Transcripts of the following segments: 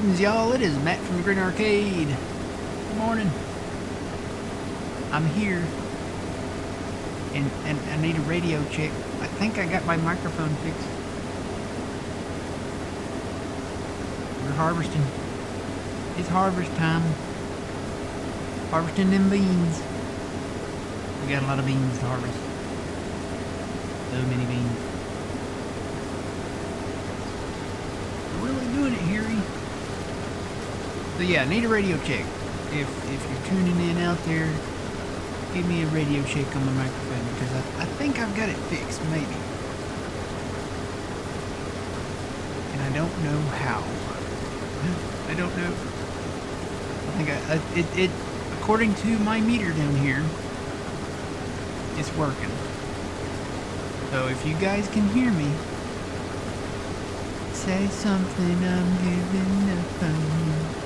Greetings, y'all. It is Matt from the Green Arcade. Good morning. I'm here, and I need a radio check. I think I got my microphone fixed. We're harvesting. It's harvest time. Harvesting them beans. We got a lot of beans to harvest. So many beans. We're really doing it, Harry. So yeah, need a radio check. If you're tuning in out there, give me a radio check on my microphone because I think I've got it fixed, maybe. And I don't know how. I don't know. I think it according to my meter down here, it's working. So if you guys can hear me, say something, I'm giving up on you.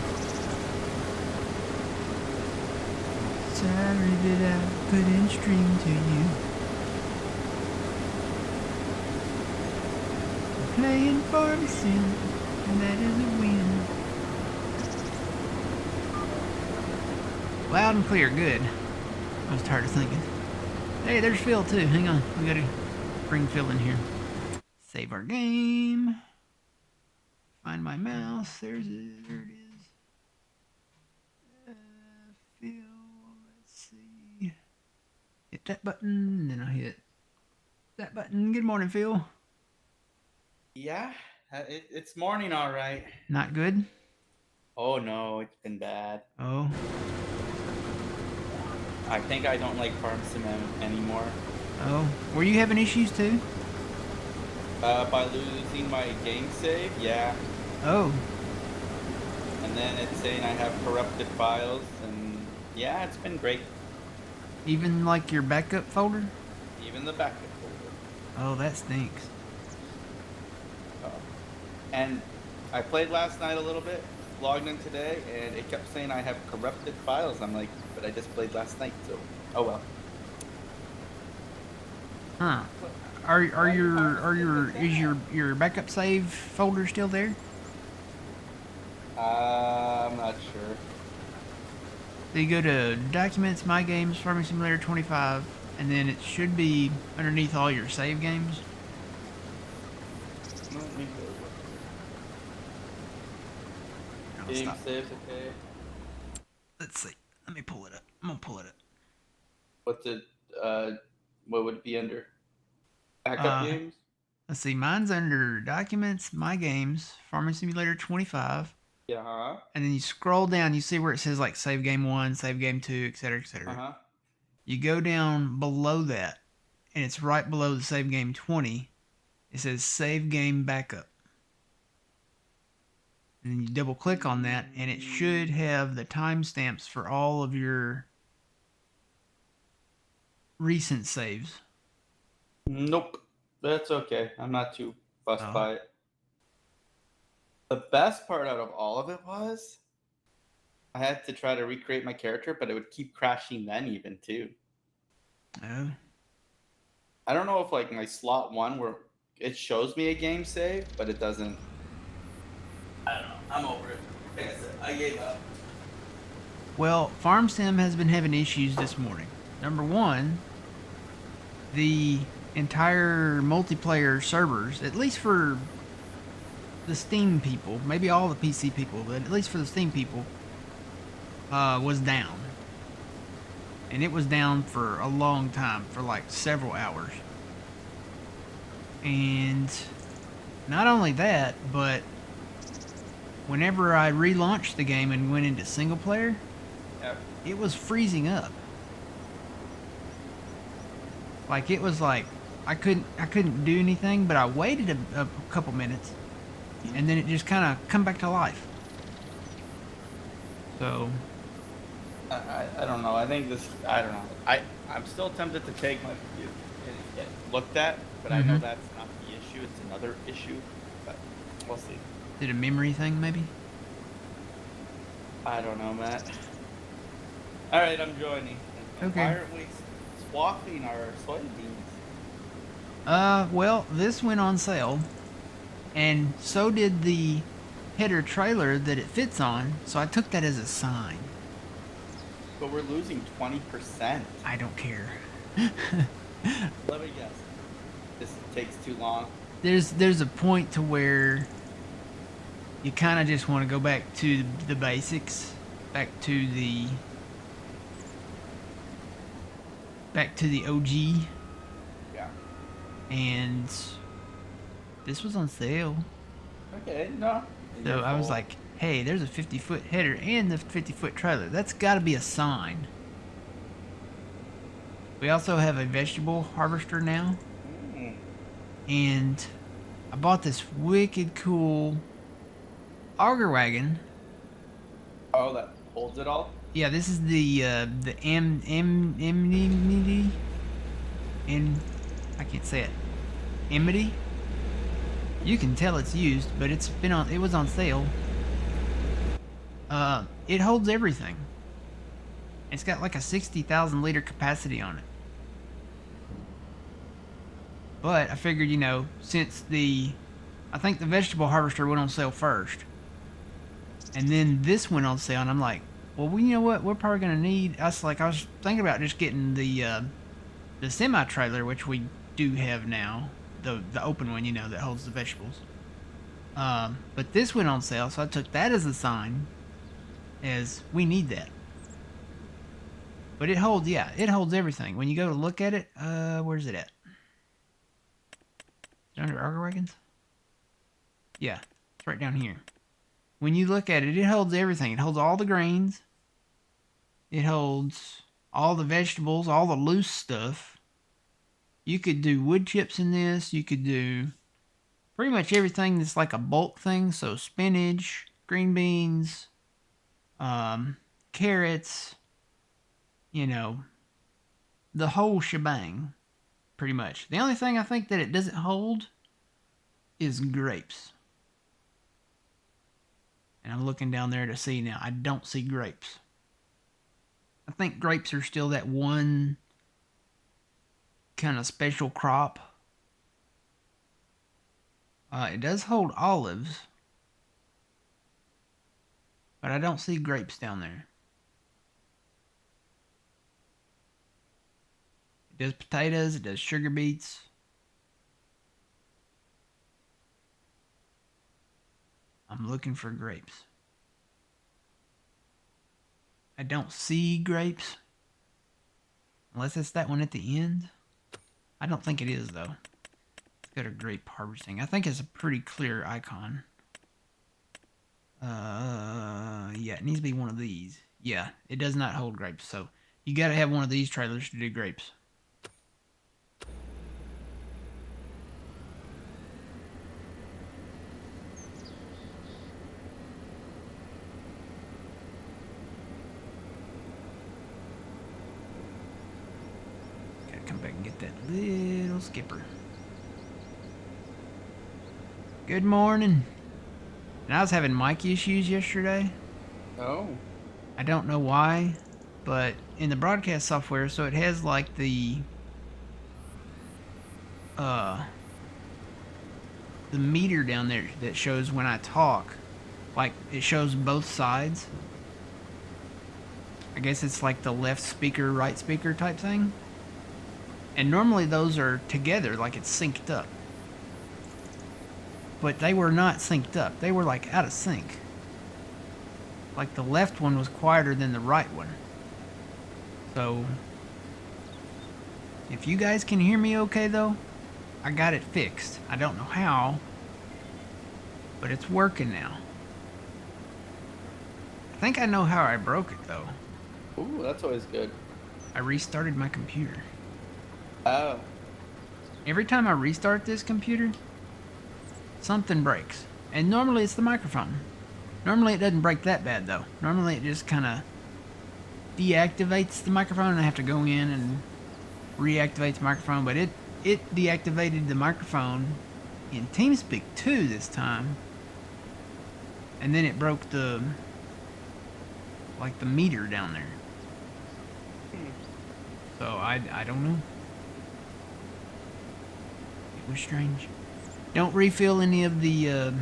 Sorry that I couldn't stream to you. I'm playing for the sin, and that is a win. Loud and clear, good. I was tired of thinking. Hey, there's Phil too. Hang on, we gotta bring Phil in here. Save our game. Find my mouse. There it is. Phil. Hit that button, then I'll hit that button. Good morning, Phil. Yeah, it's morning, all right. Not good? Oh no, it's been bad. Oh. I think I don't like Farm Sim anymore. Oh. Were you having issues too? By losing my game save, yeah. Oh. And then it's saying I have corrupted files, and yeah, it's been great. Even like your backup folder? Even the backup folder. Oh, that stinks. And I played last night a little bit, logged in today, and it kept saying I have corrupted files. I'm like, but I just played last night, so oh well. Huh. Is your backup save folder still there? I'm not sure. So you go to Documents, My Games, Farming Simulator 25, and then it should be underneath all your save games. Game saves, okay. Let's see. Let me pull it up. I'm gonna pull it up. What's it? What would it be under? Backup games. Let's see. Mine's under Documents, My Games, Farming Simulator 25. Yeah. Uh-huh. And then you scroll down. You see where it says like Save Game 1, Save Game 2, etc., etc. Uh-huh. You go down below that, and it's right below the Save Game 20. It says Save Game Backup. And then you double click on that, and it should have the timestamps for all of your recent saves. Nope. That's okay. I'm not too fussed by it. The best part out of all of it was I had to try to recreate my character, but it would keep crashing then even too. Oh. I don't know if like my slot one where it shows me a game save, but it doesn't. I don't know. I'm over it. Like I said, I gave up. Well, Farm Sim has been having issues this morning. Number one, the entire multiplayer servers, at least for the Steam people, maybe all the PC people, but at least for the Steam people, was down. And it was down for a long time, for like several hours. And not only that, but whenever I relaunched the game and went into single player, it was freezing up. Like it was like I couldn't do anything, but I waited a couple minutes, and then it just kind of come back to life. So I don't know. I think this. I don't know. I'm still tempted to take my review and get looked at, but I know that's not the issue. It's another issue. But we'll see. Did a memory thing maybe? I don't know, Matt. All right, I'm joining. Okay. Why aren't we swapping our soybeans? Well, this went on sale, and so did the header trailer that it fits on, so I took that as a sign. But we're losing 20%. I don't care. Let me guess. This takes too long. There's a point to where you kind of just want to go back to the basics, back to the OG, Yeah. and this was on sale. Okay, no. So I was like, hey, there's a 50-foot header and the 50-foot trailer. That's got to be a sign. We also have a vegetable harvester now. And I bought this wicked cool auger wagon. Oh, that holds it all? Yeah, this is the Amity, and I can't say it. Amity. You can tell it's used, but it was on sale. It holds everything. It's got like a 60,000 liter capacity on it. But I figured, since I think the vegetable harvester went on sale first, and then this went on sale, and I'm like, well, you know what? We're probably gonna need. I was thinking about just getting the semi trailer, which we do have now, the open one, that holds the vegetables. But this went on sale, so I took that as a sign, as we need that. But it holds everything. When you go to look at it, where's it at? Is it under auger wagons? Yeah, it's right down here. When you look at it, it holds everything. It holds all the grains. It holds all the vegetables, all the loose stuff. You could do wood chips in this. You could do pretty much everything that's like a bulk thing. So spinach, green beans, carrots, the whole shebang, pretty much. The only thing I think that it doesn't hold is grapes. And I'm looking down there to see now. I don't see grapes. I think grapes are still that one kind of special crop. It does hold olives, but I don't see grapes down there. It does potatoes, it does sugar beets. I'm looking for grapes. I don't see grapes. Unless it's that one at the end. I don't think it is, though. Let's go to grape harvesting. I think it's a pretty clear icon. Yeah, it needs to be one of these. Yeah, it does not hold grapes, so you gotta have one of these trailers to do grapes. Gotta come back and get that little skipper. Good morning. And I was having mic issues yesterday. Oh. I don't know why, but in the broadcast software, so it has like the meter down there that shows when I talk. Like, it shows both sides. I guess it's like the left speaker, right speaker type thing. And normally those are together, like it's synced up. But they were not synced up. They were like out of sync. Like the left one was quieter than the right one. So, if you guys can hear me okay though, I got it fixed. I don't know how, but it's working now. I think I know how I broke it though. Ooh, that's always good. I restarted my computer. Oh. Every time I restart this computer, something breaks. And normally it's the microphone. Normally it doesn't break that bad though. Normally it just kind of deactivates the microphone and I have to go in and reactivate the microphone. But it deactivated the microphone in TeamSpeak 2 this time. And then it broke the meter down there. So I don't know. It was strange. Don't refill any of the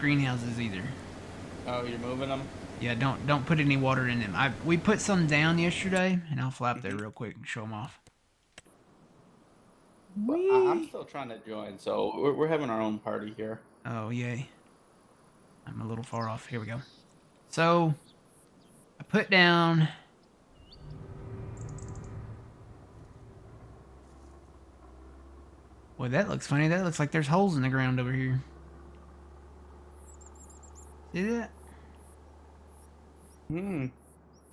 greenhouses either. Oh, you're moving them? Yeah, don't put any water in them. We put some down yesterday, and I'll fly up there Mm-hmm. real quick and show them off. Well, I'm Whee! still trying to join, so we're having our own party here. Oh yay! I'm a little far off. Here we go. So I put down. Well, that looks funny. That looks like there's holes in the ground over here. See that? Hmm.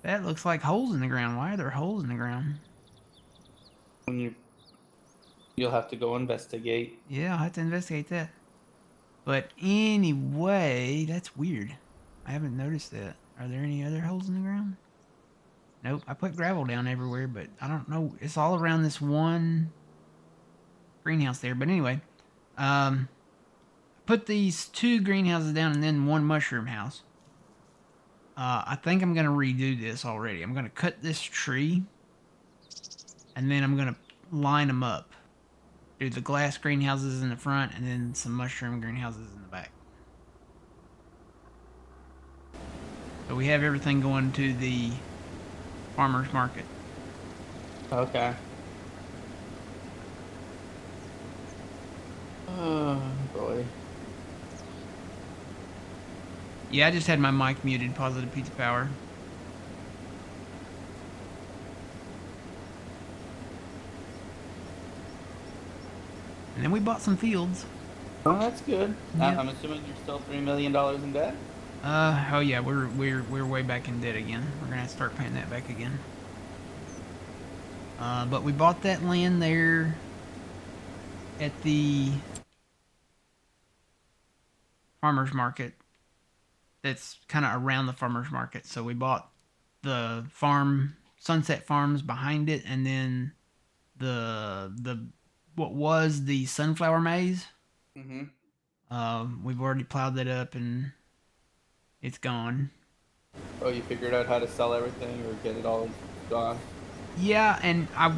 That looks like holes in the ground. Why are there holes in the ground? When you'll have to go investigate. Yeah, I'll have to investigate that. But anyway, that's weird. I haven't noticed that. Are there any other holes in the ground? Nope. I put gravel down everywhere, but I don't know. It's all around this one greenhouse there. But anyway, I put these 2 greenhouses down and then 1 mushroom house. I think I'm going to redo this already. I'm going to cut this tree and then I'm going to line them up. Do the glass greenhouses in the front and then some mushroom greenhouses in the back. So we have everything going to the farmer's market. Okay. Oh boy. Yeah, I just had my mic muted, positive pizza power. And then we bought some fields. Oh, that's good. Yeah. I'm assuming you're still $3 million in debt. Oh yeah, we're way back in debt again. We're gonna have to start paying that back again. But we bought that land there at the farmer's market. That's kind of around the farmer's market. So we bought the farm, Sunset Farms behind it, and then the what was the sunflower maze. Mm-hmm. We've already plowed that up and it's gone. Oh, you figured out how to sell everything or get it all gone? Yeah, and I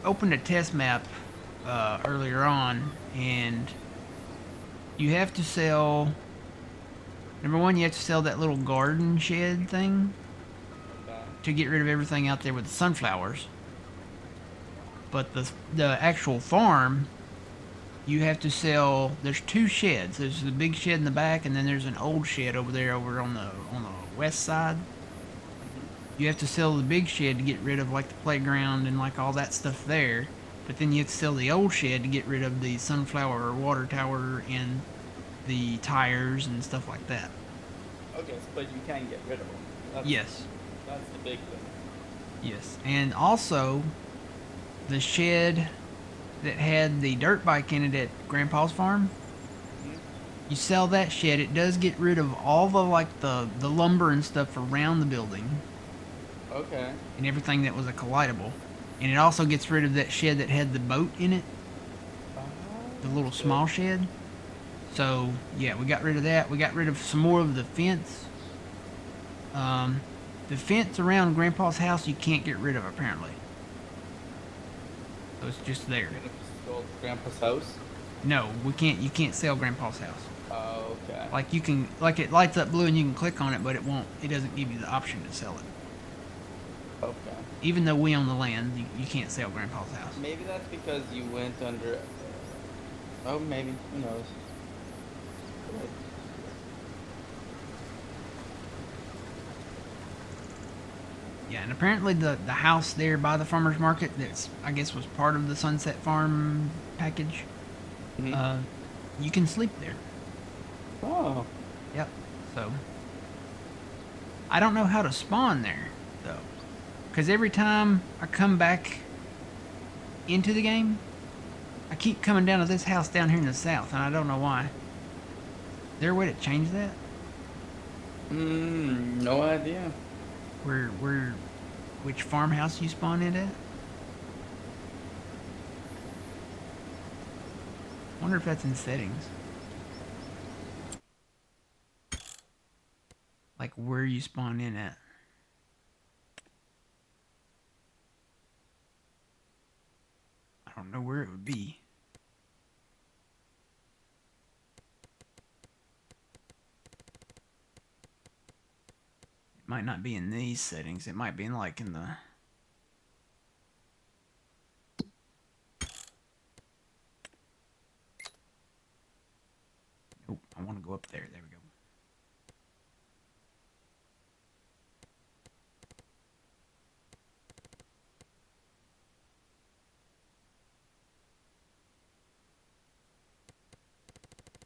opened a test map earlier on, and you have to sell. Number one, you have to sell that little garden shed thing Okay. to get rid of everything out there with the sunflowers. But the actual farm, you have to sell. There's 2 sheds. There's the big shed in the back, and then there's an old shed over there over on the west side. You have to sell the big shed to get rid of like the playground and like all that stuff there. But then you have to sell the old shed to get rid of the sunflower water tower and the tires and stuff like that. Okay, but you can get rid of them. Yes. That's the big thing. Yes. And also the shed that had the dirt bike in it at Grandpa's farm. Mm-hmm. You sell that shed, it does get rid of all the like the lumber and stuff around the building. Okay. And everything that was a collidable. And it also gets rid of that shed that had the boat in it, the little That's small good. shed. So, yeah, we got rid of that. We got rid of some more of the fence. The fence around Grandpa's house you can't get rid of, apparently. So it's just there. Even if you sold Grandpa's house? No, we can't. You can't sell Grandpa's house. Oh, okay. Like you can, like it lights up blue and you can click on it, but it won't. It doesn't give you the option to sell it. Okay. Even though we own the land, you can't sell Grandpa's house. Maybe that's because you went under. Oh, maybe. Who knows? Yeah, and apparently the house there by the farmer's market that's I guess was part of the Sunset Farm package. Mm-hmm. You can sleep there. Oh. Yep. So I don't know how to spawn there though, because every time I come back into the game, I keep coming down to this house down here in the south, and I don't know why. Is there a way to change that? No idea. Which farmhouse you spawn in at? Wonder if that's in settings. Like where you spawn in at. I don't know where it would be. Might not be in these settings. It might be in like in the... Nope, I want to go up there. There we go.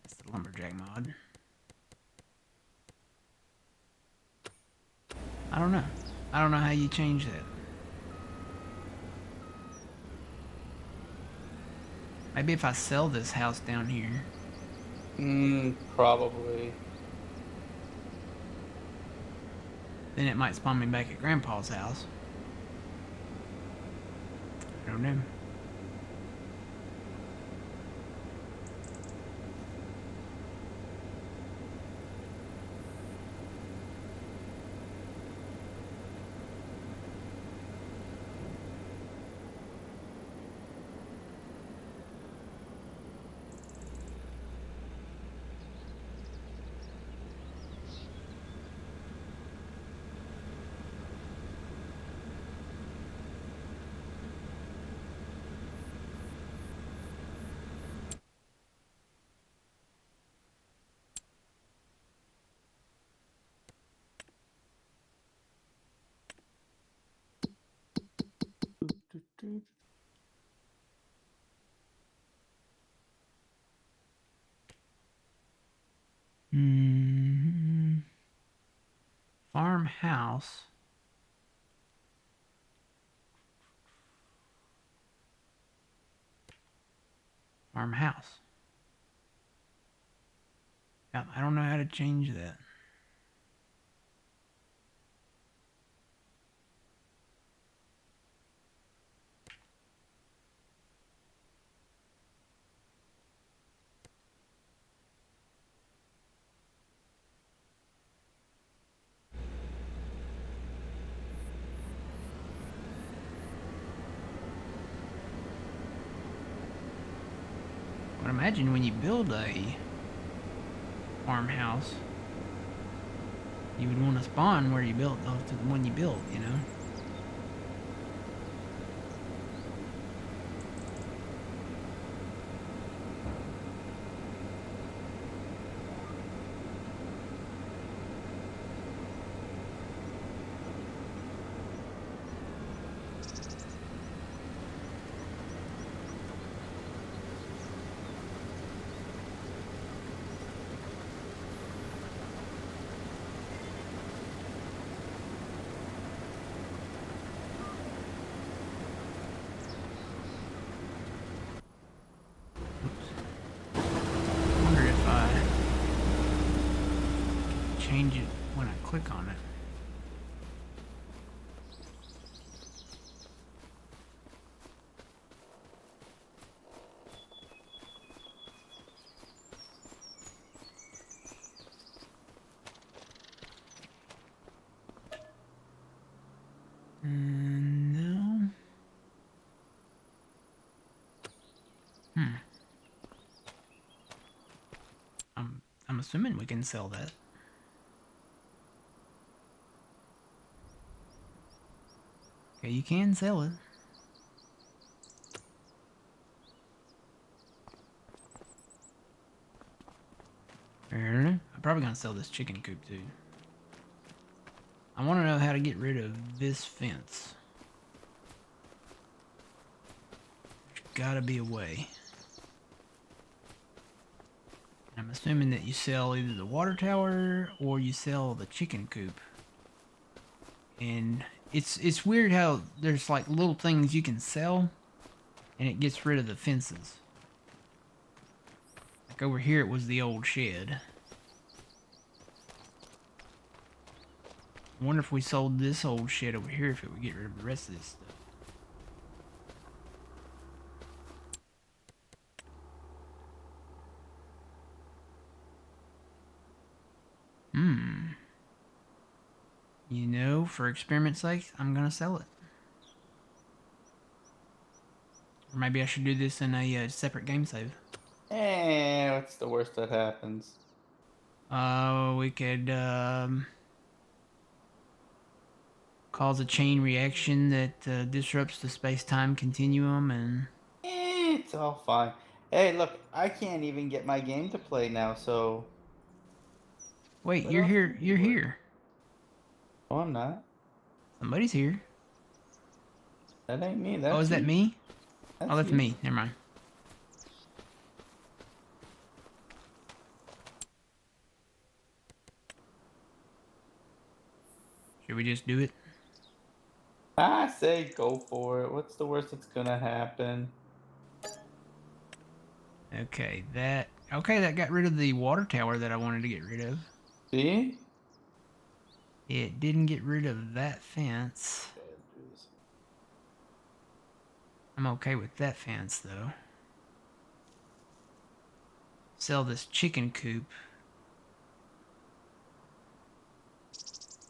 That's the lumberjack mod. I don't know. I don't know how you change that. Maybe if I sell this house down here. Probably. Then it might spawn me back at Grandpa's house. I don't know. Mm-hmm. Farmhouse. Farmhouse. Yeah, I don't know how to change that. But imagine when you build a farmhouse, you would want to spawn where you built, to the one you built, you know? I wonder if I change it when I click on it. No. Hmm. I'm assuming we can sell that. Okay, you can sell it. I'm probably gonna sell this chicken coop too. I want to know how to get rid of this fence. There's gotta be a way. I'm assuming that you sell either the water tower or you sell the chicken coop. And it's weird how there's like little things you can sell and it gets rid of the fences. Like over here it was the old shed. I wonder if we sold this old shed over here if it would get rid of the rest of this stuff. You know, for experiment's sake, I'm gonna sell it. Or maybe I should do this in a separate game save. What's the worst that happens? We could, cause a chain reaction that disrupts the space-time continuum, and It's all fine. Hey, look, I can't even get my game to play now, so wait, what you're else here. can be You're worse? here. Oh, I'm not. Somebody's here. That ain't me. Oh, is That's that you. me? Oh, That's that's you. me. Never mind. Should we just do it? I say go for it. What's the worst that's gonna happen? Okay, that got rid of the water tower that I wanted to get rid of. See? It didn't get rid of that fence. Okay, I'll do this. I'm okay with that fence though. Sell this chicken coop.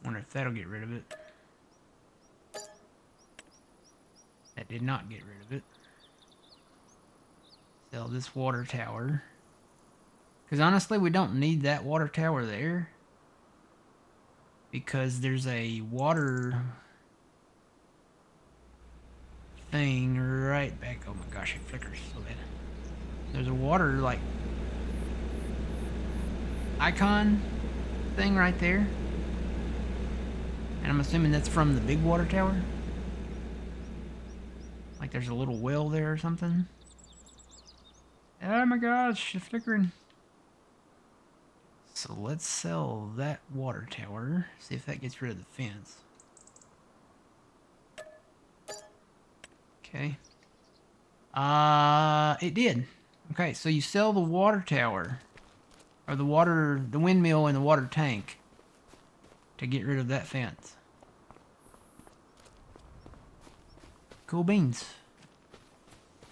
Wonder if that'll get rid of it. That did not get rid of it. Sell this water tower. Because honestly, we don't need that water tower there. Because there's a water thing right back. Oh my gosh, it flickers so bad. There's a water, like, icon thing right there. And I'm assuming that's from the big water tower. Like there's a little well there or something. Oh my gosh, it's flickering. So let's sell that water tower. See if that gets rid of the fence. Okay. It did. Okay, so you sell the water tower. Or the windmill and the water tank. To get rid of that fence. Cool beans.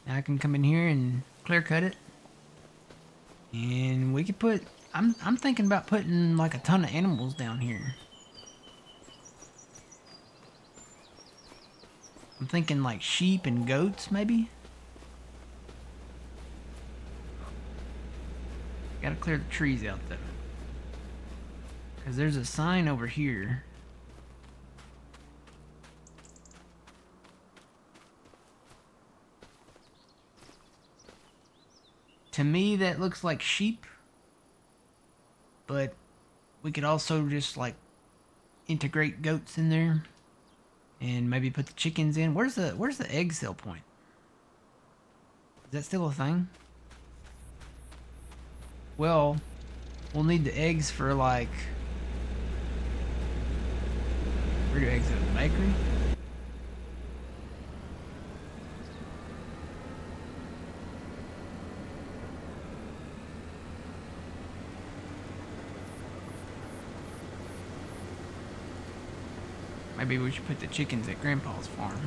Now I can come in here and clear cut it. And we could put... I'm thinking about putting like a ton of animals down here. I'm thinking like sheep and goats, maybe? Gotta clear the trees out, though. Because there's a sign over here. To me, that looks like sheep. But we could also just, like, integrate goats in there. And maybe put the chickens in. Where's the egg sale point? Is that still a thing? Well, we'll need the eggs for, like... Where do eggs go? The bakery? Maybe we should put the chickens at Grandpa's farm.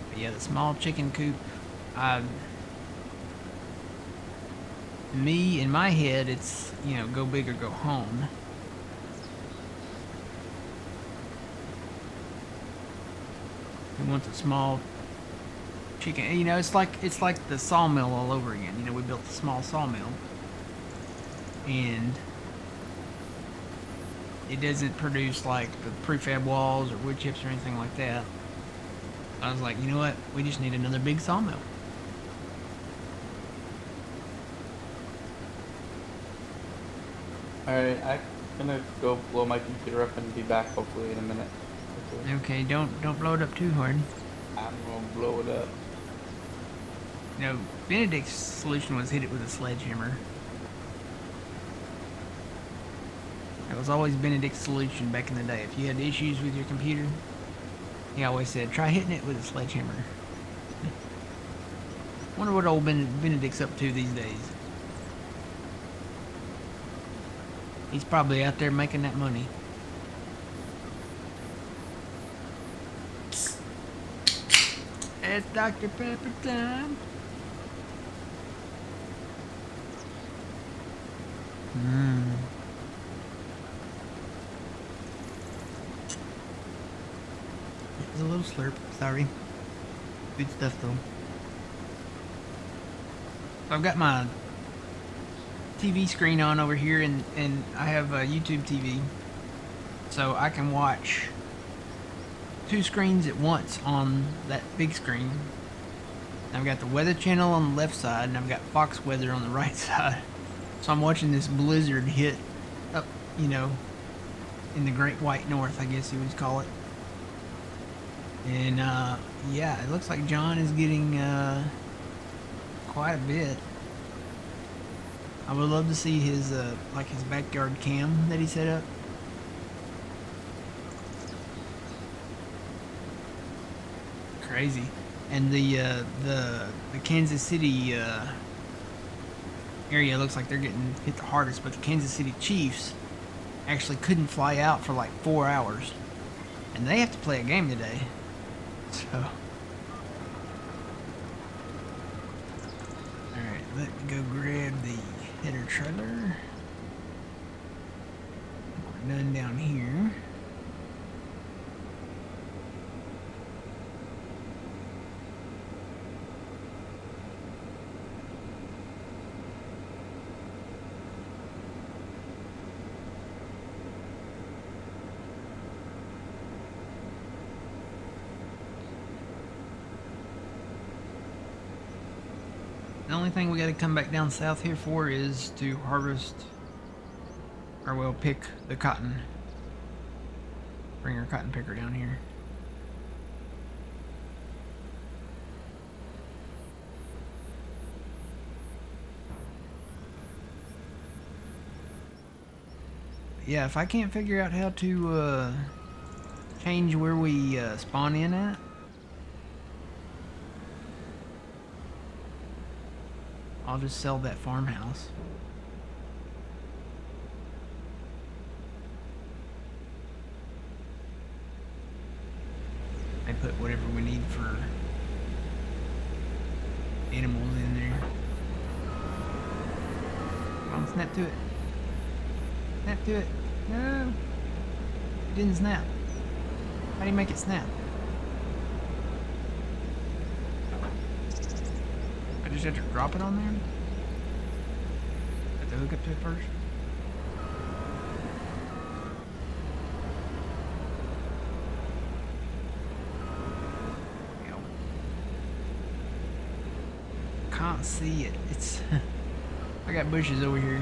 But yeah, the small chicken coop, me, in my head, it's, you know, go big or go home. We want the small chicken, you know, it's like the sawmill all over again. You know, we built the small sawmill. And it doesn't produce like the prefab walls or wood chips or anything like that. I was like, you know what? We just need another big sawmill. Alright, I'm gonna go blow my computer up and be back hopefully in a minute. Okay, don't blow it up too hard. I'm gonna blow it up. You know, Benedict's solution was hit it with a sledgehammer. That was always Benedict's solution back in the day. If you had issues with your computer, he always said, try hitting it with a sledgehammer. Wonder what old Benedict's up to these days. He's probably out there making that money. It's Dr. Pepper time. Mm. It's a little slurp. Sorry. Good stuff though. So I've got my TV screen on over here, and I have a YouTube TV, so I can watch 2 screens at once on that big screen. I've got the Weather Channel on the left side, and I've got Fox Weather on the right side. So I'm watching this blizzard hit up, you know, in the Great White North, I guess you would call it. And yeah, it looks like John is getting quite a bit. I would love to see his like his backyard cam that he set up. Crazy. And the Kansas City area looks like they're getting hit the hardest, but the Kansas City Chiefs actually couldn't fly out for like 4 hours, and they have to play a game today. So, all right, let me go grab the header trailer. We're done down here. The only thing we got to come back down south here for is to harvest, or well, pick the cotton. Bring our cotton picker down here. But yeah, if I can't figure out how to change where we spawn in at, I'll just sell that farmhouse. I put whatever we need for animals in there. Come on, snap to it. Snap to it. No! It didn't snap. How do you make it snap? I just have to drop it on there? Have to hook up to it first? Can't see it. It's I got bushes over here.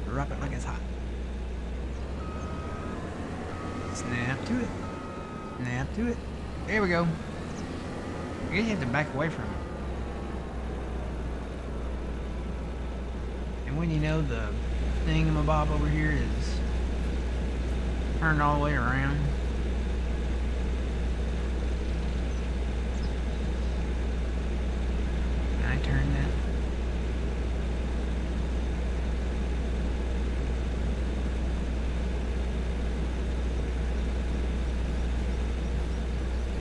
Drop it like it's hot. Snap to it. Snap to it. There we go. I guess you have to back away from it. And when you know the thingamabob over here is turned all the way around. Can I turn that?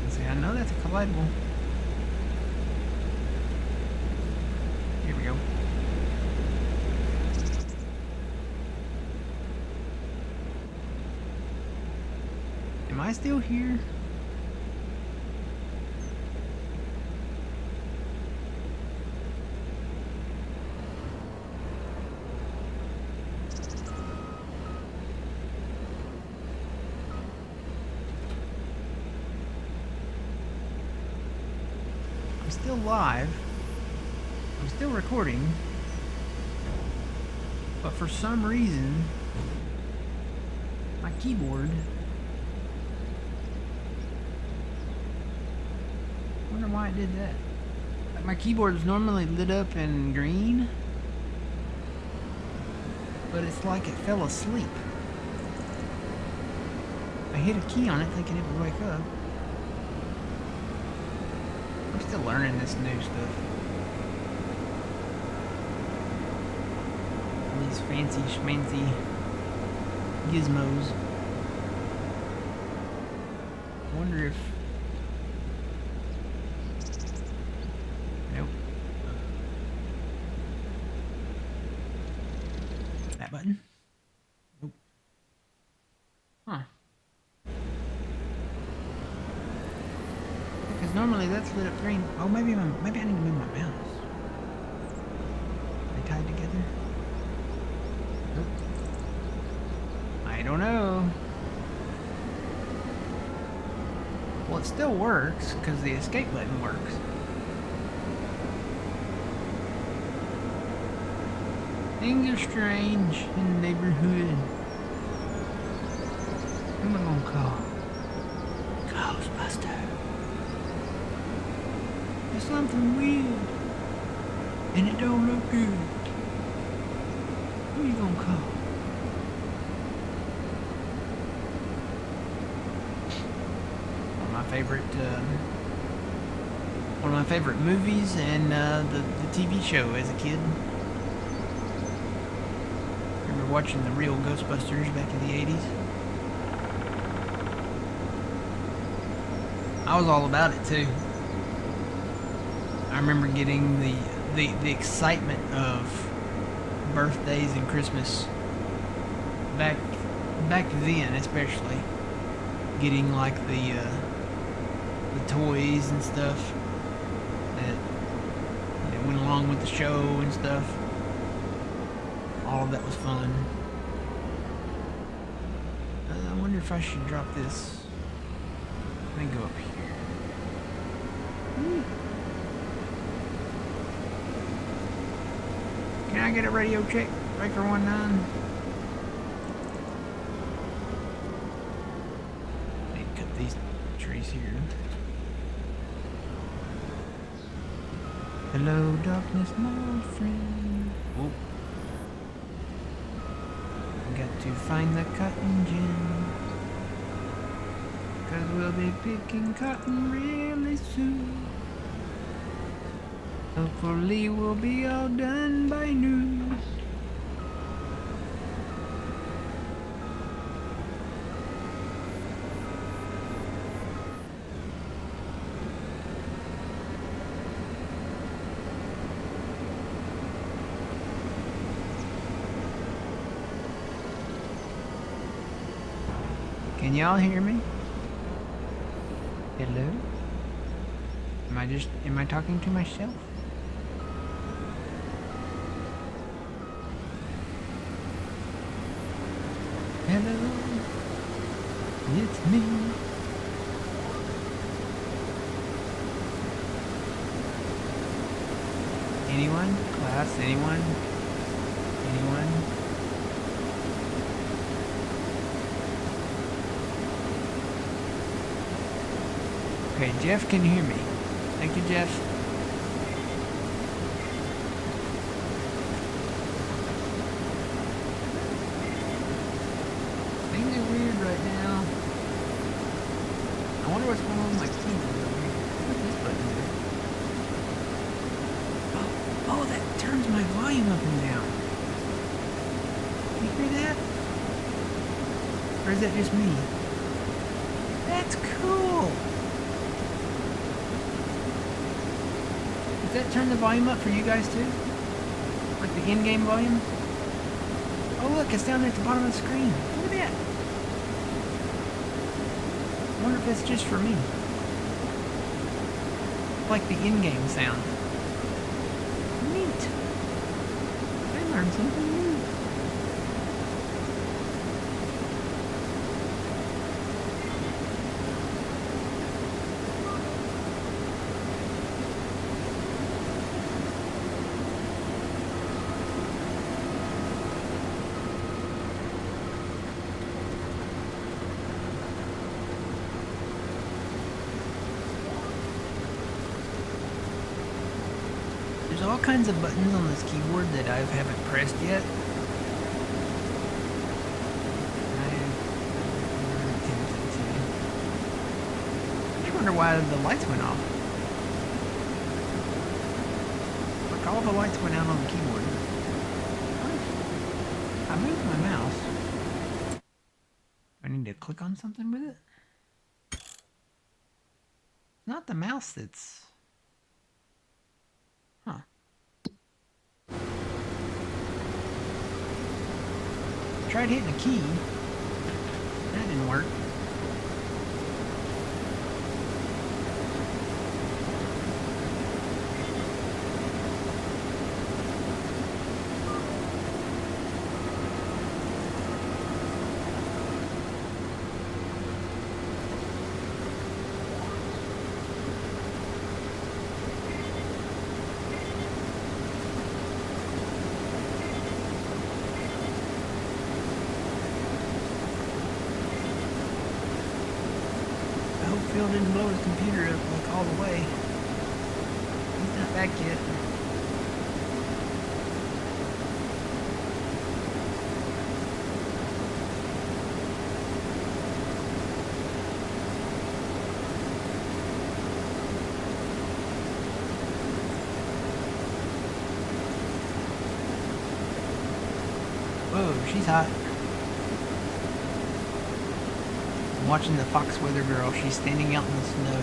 See, I know that's a collidable. Here we go. Am I still here? I'm still live. I'm still recording. But for some reason, my keyboard, I wonder why it did that. Like, my keyboard is normally lit up in green, but it's like it fell asleep. I hit a key on it thinking it would wake up. I'm still learning this new stuff. All these fancy schmancy gizmos. I wonder if... Nope. That button? Nope. Huh. Because normally that's lit up green. Oh, maybe I need to move my mouse. Are they tied together? Nope. I don't know. Well, it still works because the escape button works. Things are strange in the neighborhood. Who am I gonna call? Ghostbuster. There's something weird, and it don't look good. Who you gonna call? One of my favorite movies and the TV show as a kid. Remember watching the real Ghostbusters back in the 80s. I was all about it too. I remember getting the excitement of birthdays and Christmas back then, especially getting like the toys and stuff that went along with the show and stuff. All of that was fun. I wonder if I should drop this. Let me go up here. Can I get a radio check? Breaker 19. Need to cut these trees here. Hello, darkness, my friend. Oh. Got to find the cotton gin. 'Cause we'll be picking cotton really soon. Hopefully we'll be all done by noon. Can y'all hear me? Hello? Am I talking to myself? Hello? It's me. Anyone? Class? Anyone? Anyone? Okay, Jeff can hear me. Thank you, Jeff. Things are weird right now. I wonder what's going on with my keyboard over here. What's this button do? Oh, that turns my volume up and down. You hear that? Or is that just me? That's cool. Does that turn the volume up for you guys too? Like the in-game volume? Oh look, it's down there at the bottom of the screen. Look at that. I wonder if that's just for me. Like the in-game sound. Neat. I learned something new. There's all kinds of buttons on this keyboard that I haven't pressed yet. I wonder why the lights went off. Like all the lights went out on the keyboard. I moved my mouse. I need to click on something with it. Not the mouse that's... Huh. Tried hitting a key. That didn't work. Phil didn't blow his computer up like all the way. He's not back yet. Whoa, she's hot. Watching the fox weather girl. She's standing out in the snow.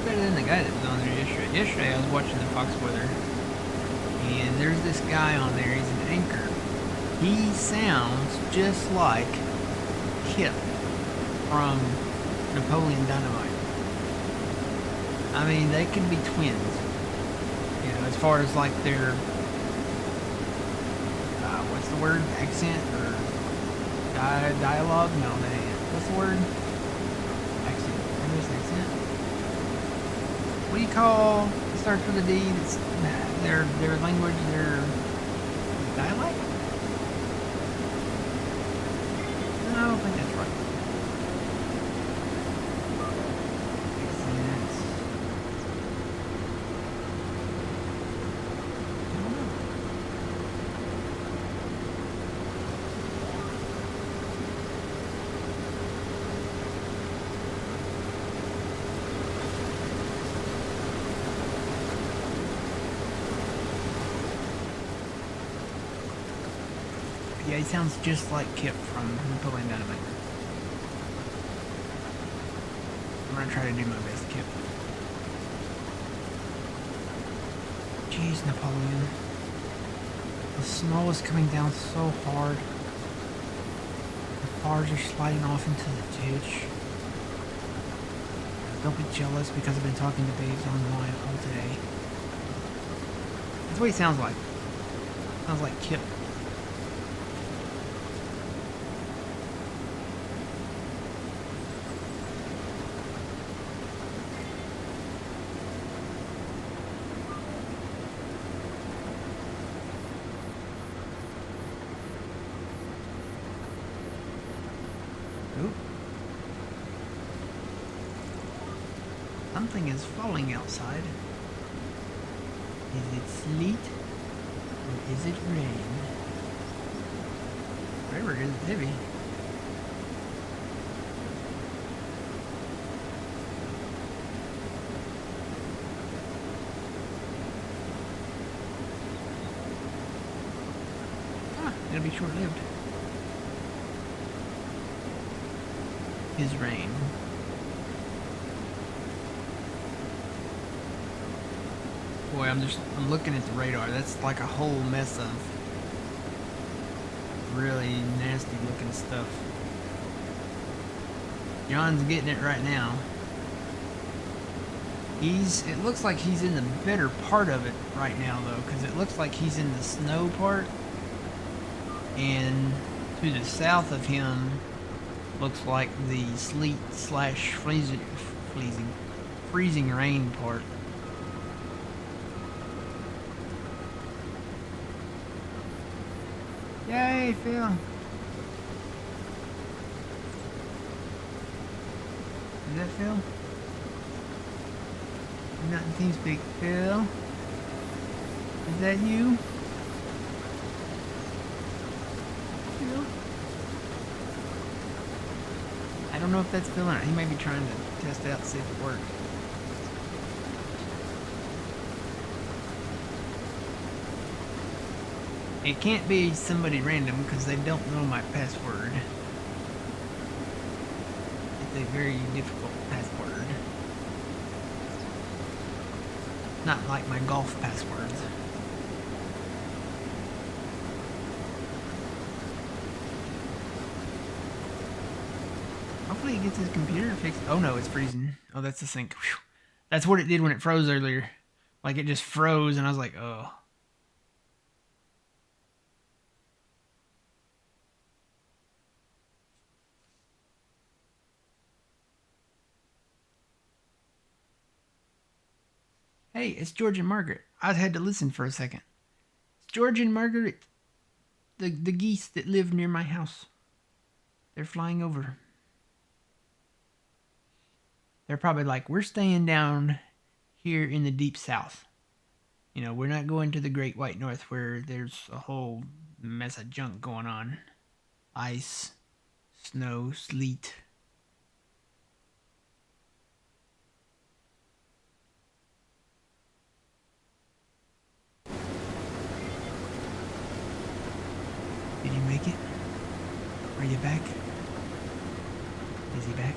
Better than the guy that was on there yesterday. Yesterday I was watching the Fox weather, and there's this guy on there. He's an anchor. He sounds just like Kip from Napoleon Dynamite. I mean, they could be twins. You know, as far as like their what's the word? Accent or dialogue? No, what's the word? Accent. Maybe it's accent. What do you call it? Starts with a D. It's their language, their dialect. No, I don't think that's right. Accents. I don't know. Yeah, he sounds just like Kip from Napoleon Dynamite. I'm gonna try to do my best, Kip. Jeez, Napoleon. The snow is coming down so hard. The cars are sliding off into the ditch. Don't be jealous because I've been talking to babes online all day. That's what he sounds like. Sounds like Kip. Oop. Something is falling outside. Is it sleet or is it rain? Whatever it is, it's heavy. It'll be short-lived. Is rain. Boy, I'm looking at the radar. That's like a whole mess of really nasty looking stuff. John's getting it right now. It looks like he's in the better part of it right now though, because it looks like he's in the snow part, and to the south of him looks like the sleet slash freezing rain part. Yay, Phil. Is that Phil? You're not in TeamSpeak. Phil? Is that you? Phil? I don't know if that's Phil or not. He may be trying to test out to see if it works. It can't be somebody random because they don't know my password. It's a very difficult password. Not like my golf passwords. Hopefully he gets his computer fixed. Oh no, it's freezing. Oh, that's the sync. Whew. That's what it did when it froze earlier. Like it just froze and I was like, oh. Hey, it's George and Margaret. I had to listen for a second. It's George and Margaret, the geese that live near my house. They're flying over. They're probably like, we're staying down here in the deep south. You know, we're not going to the great white north where there's a whole mess of junk going on. Ice, snow, sleet. Did you make it? Are you back? Is he back?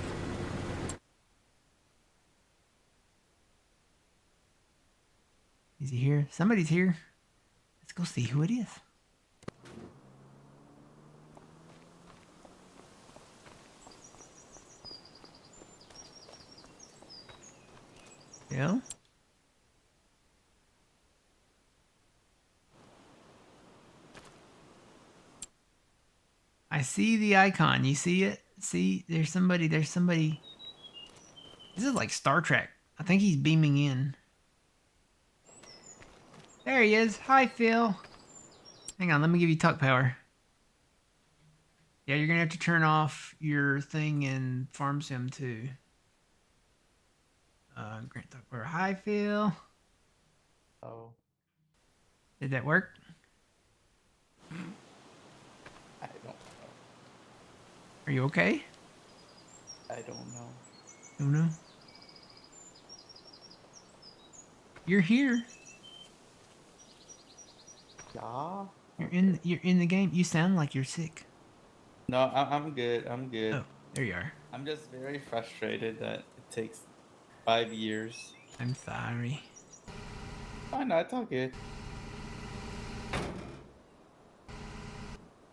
Is he here? Somebody's here. Let's go see who it is. Bill? I see the icon. You see it? See, there's somebody. This is like Star Trek. I think he's beaming in. There he is. Hi, Phil. Hang on, let me give you talk power. Yeah, you're gonna have to turn off your thing in Farm Sim too. Grant talk power. Hi, Phil. Oh, Did that work? I don't know. Are you okay? I don't know. Oh no. You're here. Yeah. You're in the game. You sound like you're sick. No, I'm good. I'm good. Oh, there you are. I'm just very frustrated that it takes 5 years. I'm sorry. Oh no, it's all good.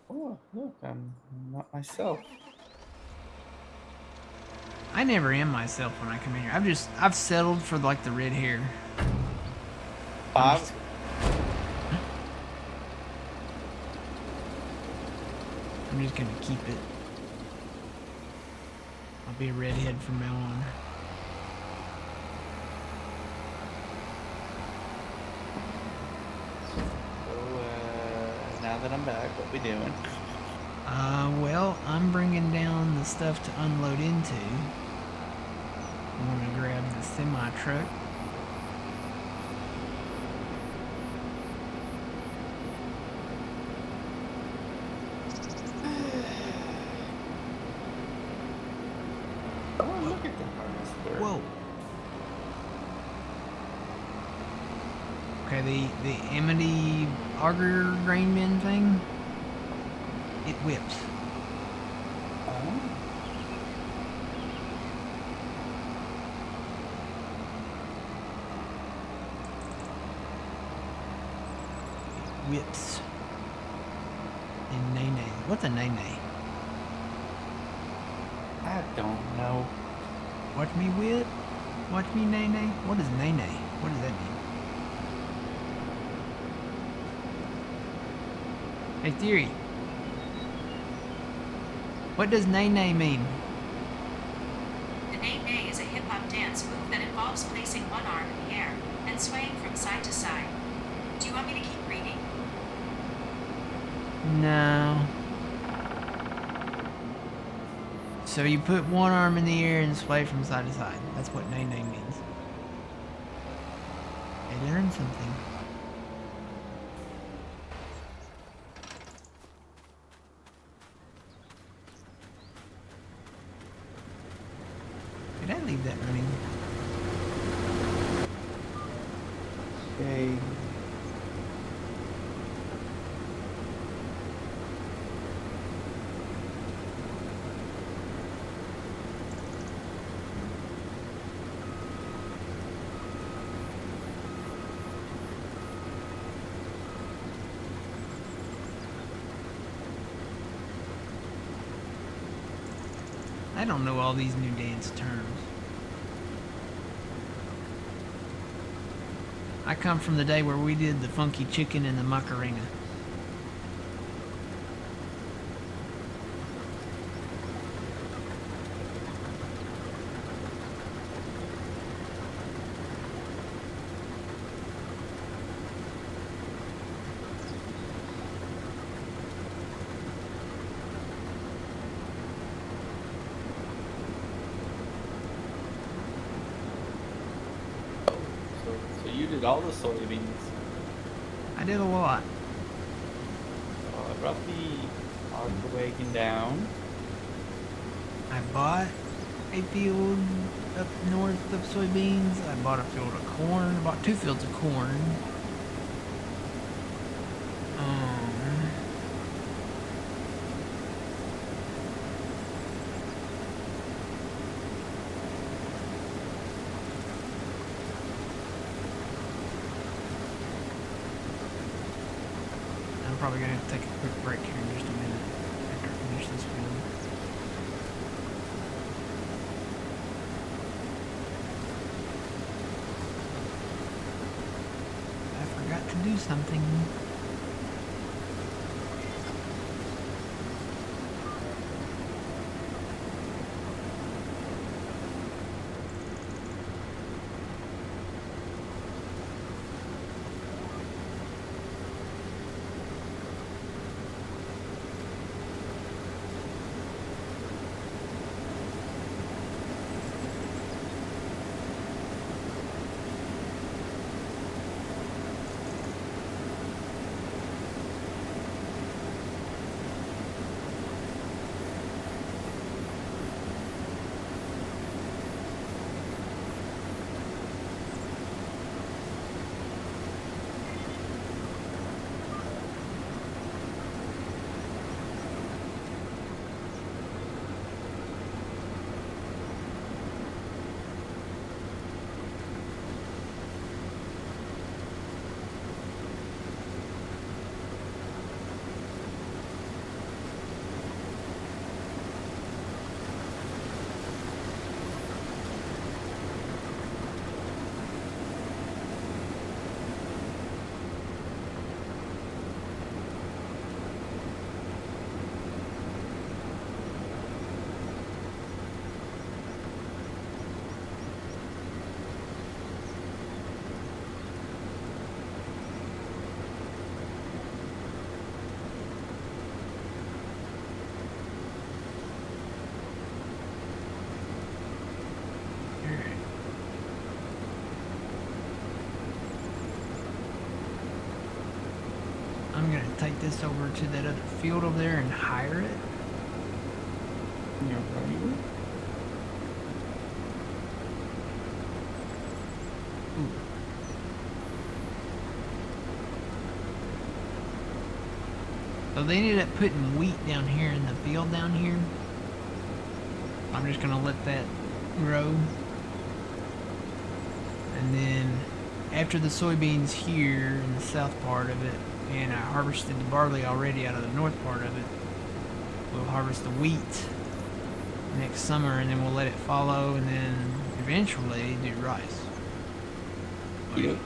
Oh, look, I'm not myself. I never am myself when I come in here. I've settled for like the red hair. Bob, I'm just gonna keep it. I'll be a redhead from now on. so now that I'm back, what we doing? Well, I'm bringing down the stuff to unload into. I'm gonna grab the semi truck. Oh, look at the harvester. Whoa. Okay, the Amity auger grain bin thing, it whips. Oh. Whips. And nay nay. What's a nay nay? I don't know. Watch me whip. Watch me nay nay. What is nay nay? What does that mean? Hey Theory. What does nay nay mean? The Nay Nay is a hip-hop dance move that involves placing one arm in the air and swaying from side to side. Do you want me to keep reading? No. So you put one arm in the air and sway from side to side. That's what nay nay means. I learned something. Did I leave that running? Okay. I don't know all these new dance terms. I come from the day where we did the funky chicken and the macarena. So you did all the soybeans. I did a lot. So I brought the auger wagon down. I bought a field up north of soybeans. I bought a field of corn. I bought 2 fields of corn. I'm probably gonna have to take a quick break here in just a minute after I finish this field. I forgot to do something. I'm gonna take this over to that other field over there and hire it. You're right. Ooh. So they ended up putting wheat down here in the field down here. I'm just gonna let that grow. And then after the soybeans here in the south part of it, and I harvested the barley already out of the north part of it, we'll harvest the wheat next summer, and then we'll let it follow, and then eventually do rice. Yeah. Okay.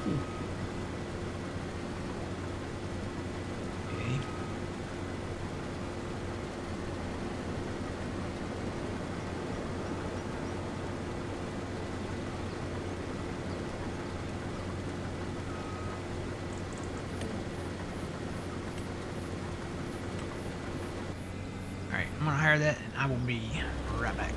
that, and I will be right back.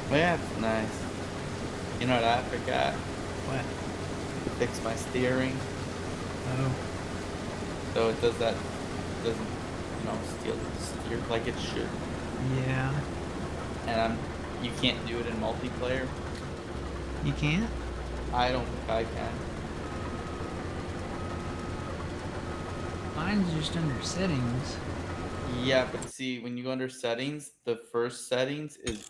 Well, yeah, it's nice. You know what I forgot? What? To fix my steering. Oh. So it does that, doesn't, steer like it should. Yeah. And you can't do it in multiplayer. You can't? I don't think I can. Mine's just under settings. Yeah, but see, when you go under settings, the first settings is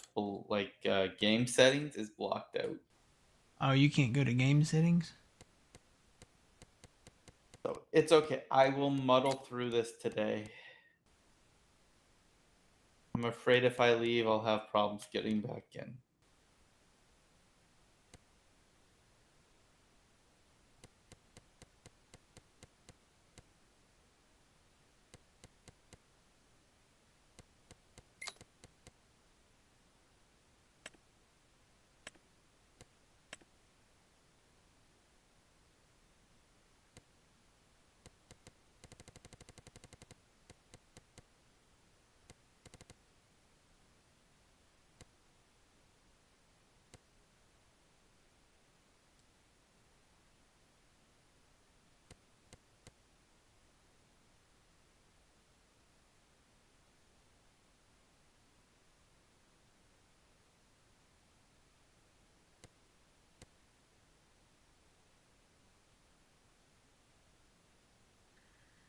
game settings is blocked out. Oh, you can't go to game settings? So it's okay. I will muddle through this today. I'm afraid if I leave, I'll have problems getting back in.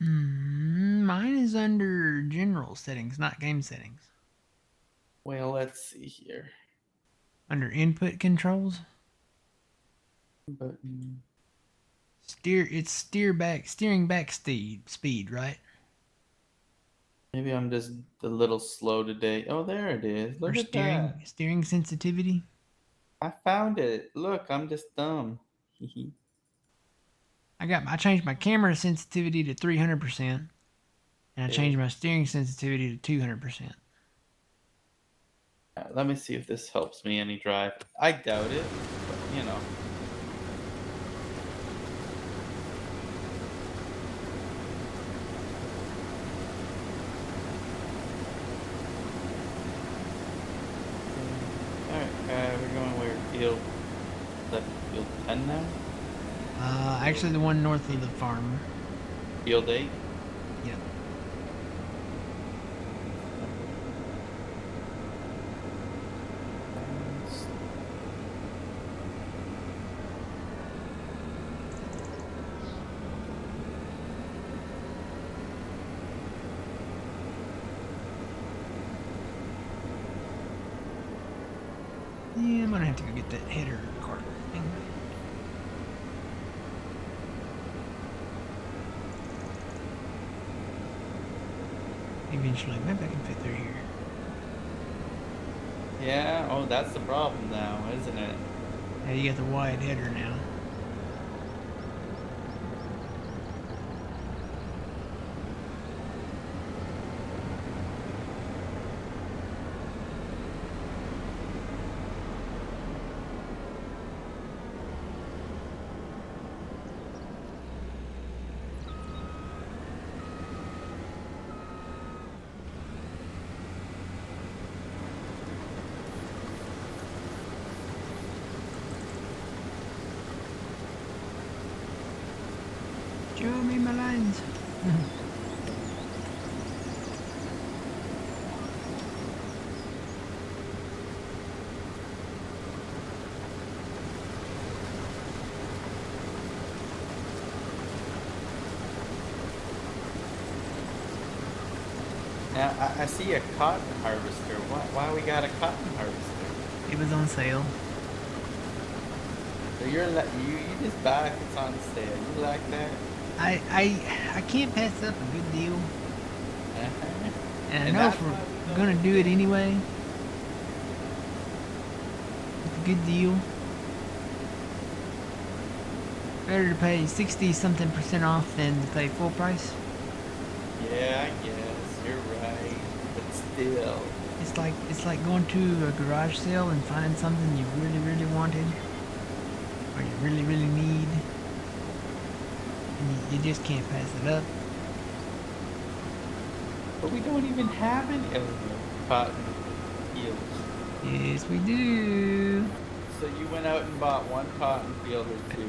Mine is under general settings, not game settings. Well, let's see here. Under input controls. Button. Steering back speed, right? Maybe I'm just a little slow today. Oh, there it is. Or Look at that. steering sensitivity. I found it. Look, I'm just dumb. I changed my camera sensitivity to 300%, and I changed my steering sensitivity to 200%. Let me see if this helps me any drive. I doubt it, but you know. Alright, we're going where? Field. Is that field 10 now? Actually, the one north of the farm. Field 8? Yep. Yeah, I'm gonna have to go get that header cart thing. Eventually, maybe I can fit through here. Yeah, oh, that's the problem now, isn't it? Yeah, you got the wide header now. Show me my lines. Now, I see a cotton harvester. Why we got a cotton harvester? It was on sale. So you just buy if it's on sale. You like that? I can't pass up a good deal. Uh-huh. And I And know that's if why we're we gonna don't do it anyway, it's a good deal. Better to pay 60-something% off than to pay full price. Yeah, I guess you're right, but still. It's like going to a garage sale and find something you really wanted, or you really need, and you just can't pass it up. But we don't even have any of the cotton fields. Yes, we do. So you went out and bought one cotton field or two.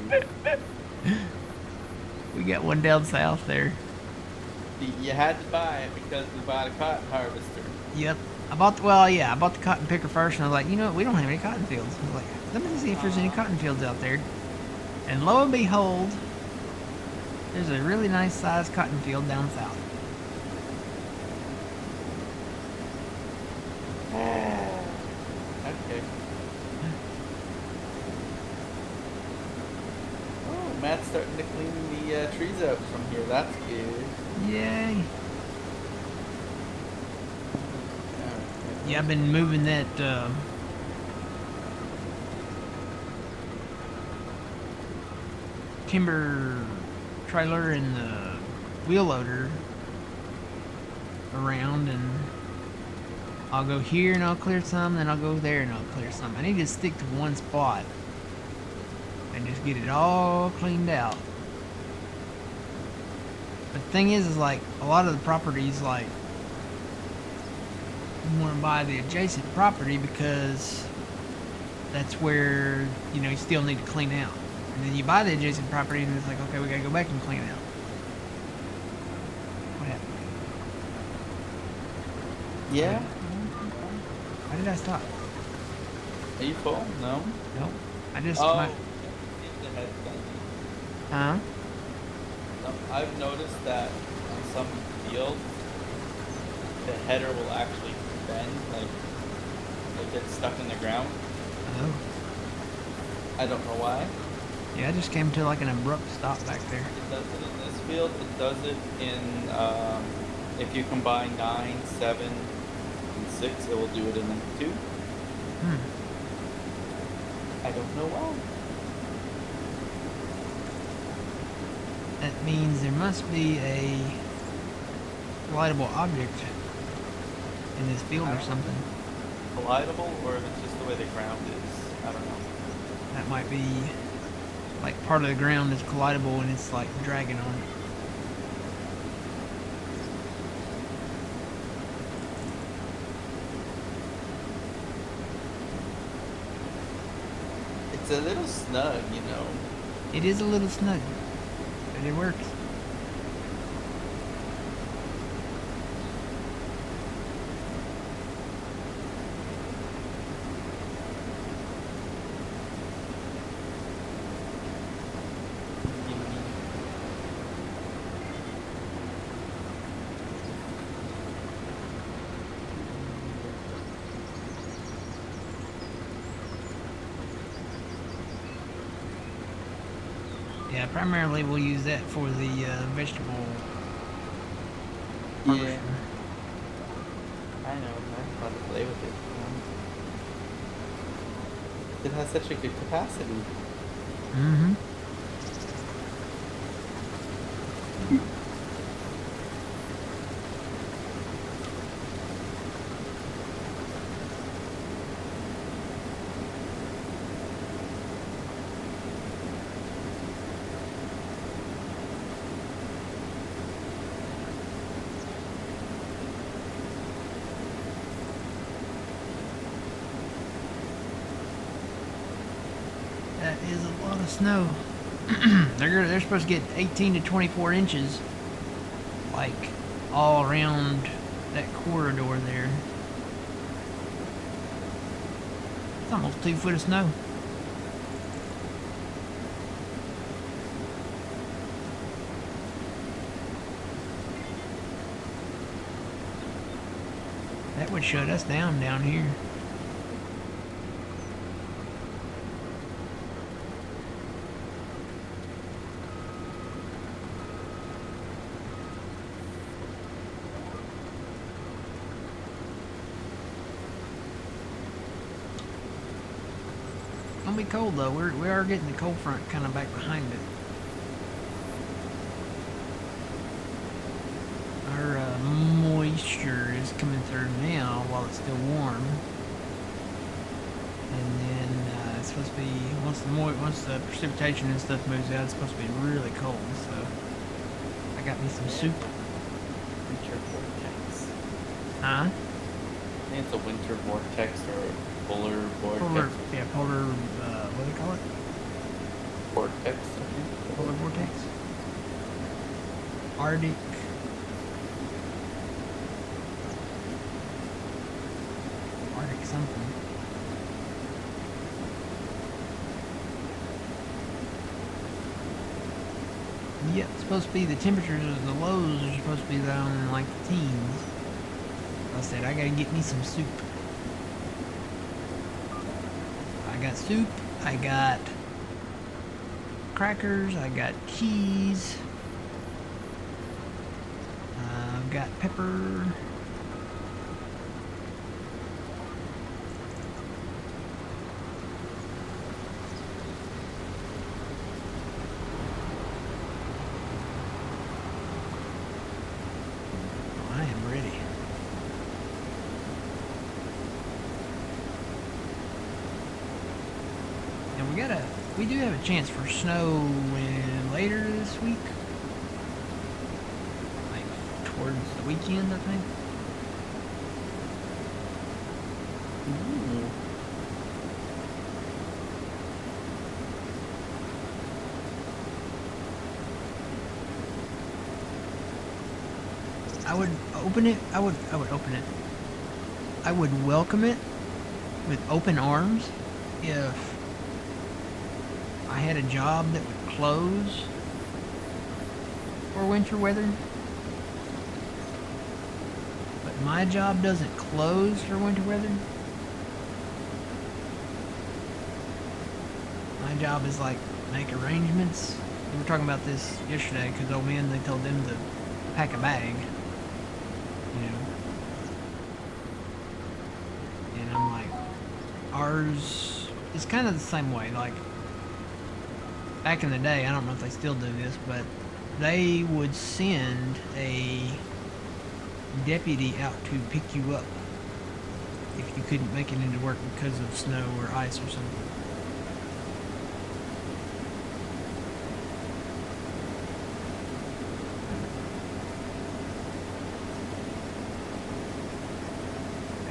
We got one down south there. You had to buy it because we bought a cotton harvester. Yep. I bought the cotton picker first, and I was like, you know what, we don't have any cotton fields. I was like, let me see if there's any cotton fields out there. And lo and behold, there's a really nice sized cotton field down south. Okay. Oh, Matt's starting to clean the trees out from here. That's good. Yay. Okay. Yeah, I've been moving that timber trailer and the wheel loader around, and I'll go here and I'll clear some, then I'll go there and I'll clear some. I need to stick to one spot and just get it all cleaned out. But the thing is like a lot of the properties, like, you want to buy the adjacent property because that's where, you know, you still need to clean out. And then you buy the adjacent property and it's like, okay, we gotta go back and clean out. What happened? Yeah. Why did I stop? Are you full? No. Nope. I just Oh. my, The head's bending. huh? I've noticed that on some fields, the header will actually bend, like it gets stuck in the ground. Oh. I don't know why. Yeah, I just came to like an abrupt stop back there. It does it in this field. It does it in if you combine 9, 7, and 6, it will do it in 2. I don't know why. That means there must be a collidable object in this field or something. Collidable, or if it's just the way the ground is. I don't know. That might be like part of the ground is collidable and it's like dragging on it. It's a little snug, you know. It is a little snug, but it works. Yeah, primarily we'll use that for the vegetable harvesting. Yeah. I know. I'm fun to play with it. It has such a good capacity. Mm-hmm. That is a lot of snow. They're supposed to get 18 to 24 inches, like all around that corridor there. It's almost 2 foot of snow. That would shut us down here. It'll be cold though. We are getting the cold front kind of back behind it. Our moisture is coming through now while it's still warm, and then it's supposed to be once the precipitation and stuff moves out, it's supposed to be really cold. So I got me some soup. Winter vortex. Huh? think it's a winter vortex or polar vortex. Polar, what do they call it? Vortex, I think. Polar vortex? Arctic. Arctic something. Yeah, it's supposed to be the temperatures of the lows are supposed to be down in like the teens. I said I gotta get me some soup. I got soup, I got crackers, I got cheese, I've got pepper. I am ready. And we do have a chance for snow later this week. Like towards the weekend, I think. Ooh. I would open it. I would open it. I would welcome it with open arms if I had a job that would close for winter weather. But my job doesn't close for winter weather. My job is like make arrangements. We were talking about this yesterday because old men, they told them to pack a bag. You know. And I'm like, ours is kind of the same way. Like, back in the day, I don't know if they still do this, but they would send a deputy out to pick you up if you couldn't make it into work because of snow or ice or something.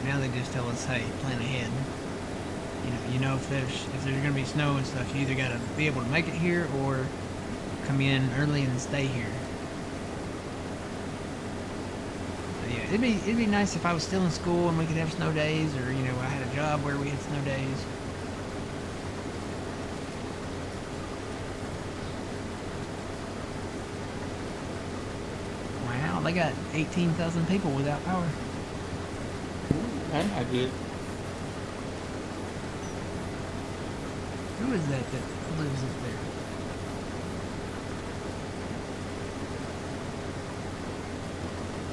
Now they just tell us, hey, plan ahead. You know if there's gonna be snow and stuff, you either gotta be able to make it here or come in early and stay here. But yeah, it'd be nice if I was still in school and we could have snow days, or I had a job where we had snow days. Wow, they got 18,000 people without power. I'm not good. Who is that lives up there?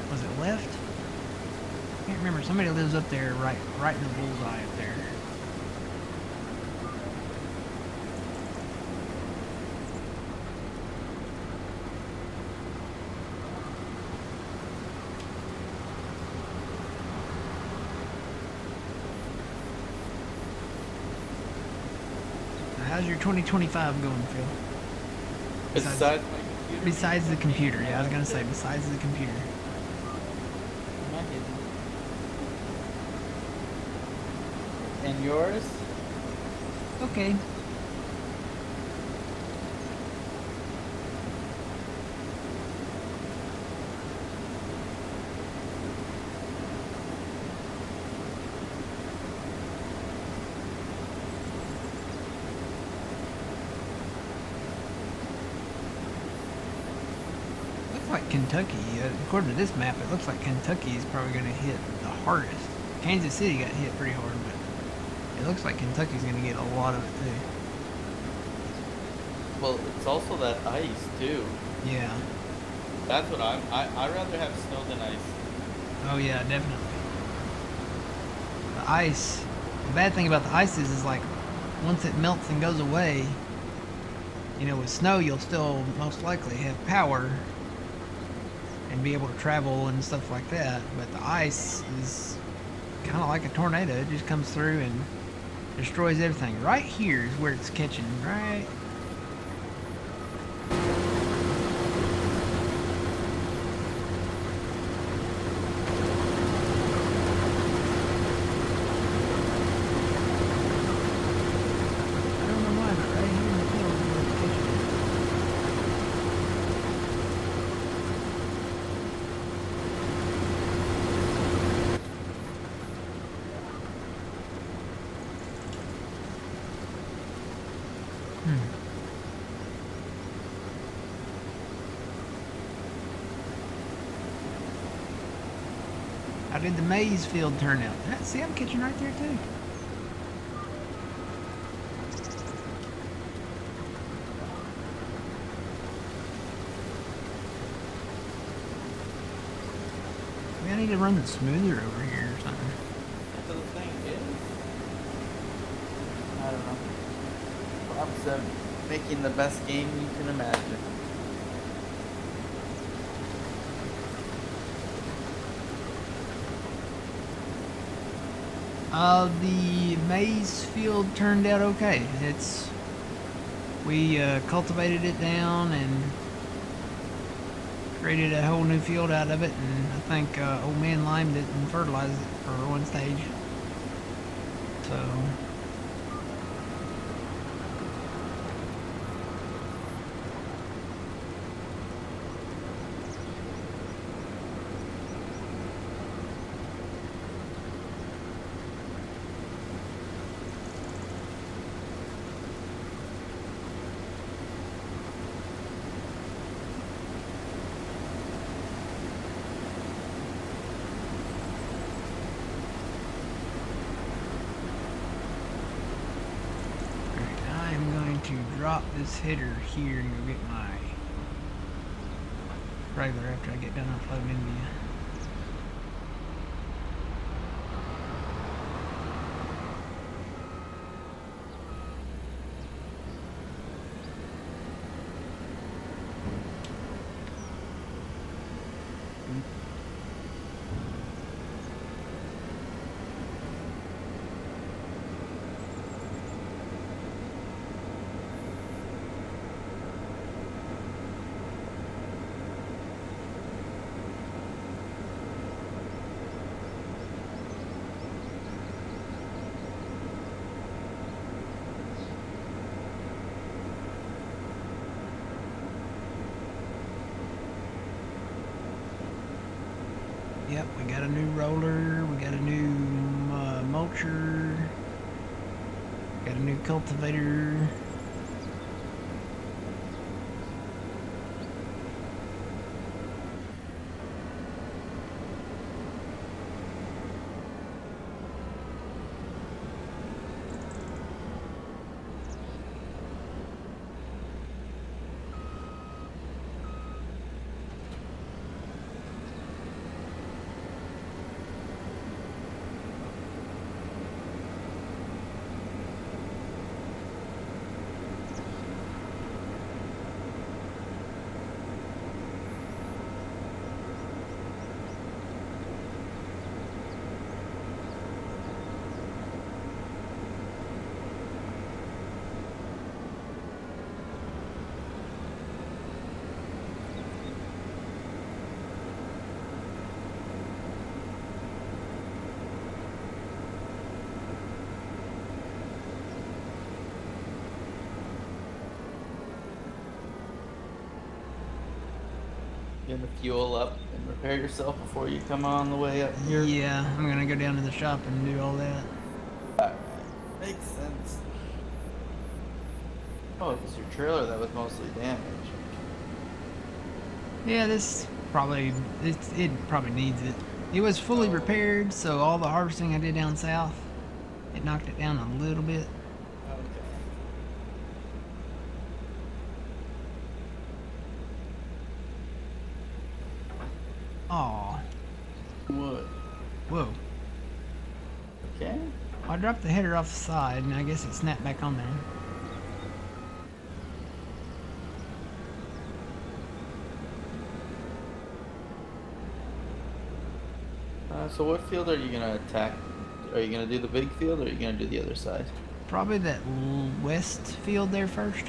Was it left? I can't remember. Somebody lives up there, right in the bullseye up there. How's your 2025 going, Phil? Besides my computer? Besides the computer, yeah, I was gonna say besides the computer. I'm not hidden. And yours? Okay. Like Kentucky, according to this map, it looks like Kentucky is probably going to hit the hardest. Kansas City got hit pretty hard, but it looks like Kentucky's going to get a lot of it too. Well, it's also that ice too. Yeah. That's what I'd rather have snow than ice. Oh yeah, definitely. The ice. The bad thing about the ice is like once it melts and goes away, with snow you'll still most likely have power and be able to travel and stuff like that, but the ice is kind of like a tornado. It just comes through and destroys everything. Right here is where it's catching, right? How did the maize field turn out? See, I'm catching right there too. Maybe I need to run the smoother over here or something. That's what the thing is. I don't know. Bob said making the best game you can imagine. The maize field turned out okay. We cultivated it down and created a whole new field out of it, and I think old man limed it and fertilized it for one stage. So to drop this header here and go get my trailer after I get done uploading India. Yep, we got a new roller, we got a new mulcher, got a new cultivator. Gonna fuel up and repair yourself before you come on the way up here. Yeah, I'm gonna go down to the shop and do all that. Alright, makes sense. Oh, it's your trailer that was mostly damaged. Yeah, this probably it probably needs it. It was fully repaired, so all the harvesting I did down south, it knocked it down a little bit. Okay. Aw, What? whoa. Okay. I dropped the header off the side, and I guess it snapped back on there. So what field are you gonna attack? Are you gonna do the big field or are you gonna do the other side? Probably that west field there first.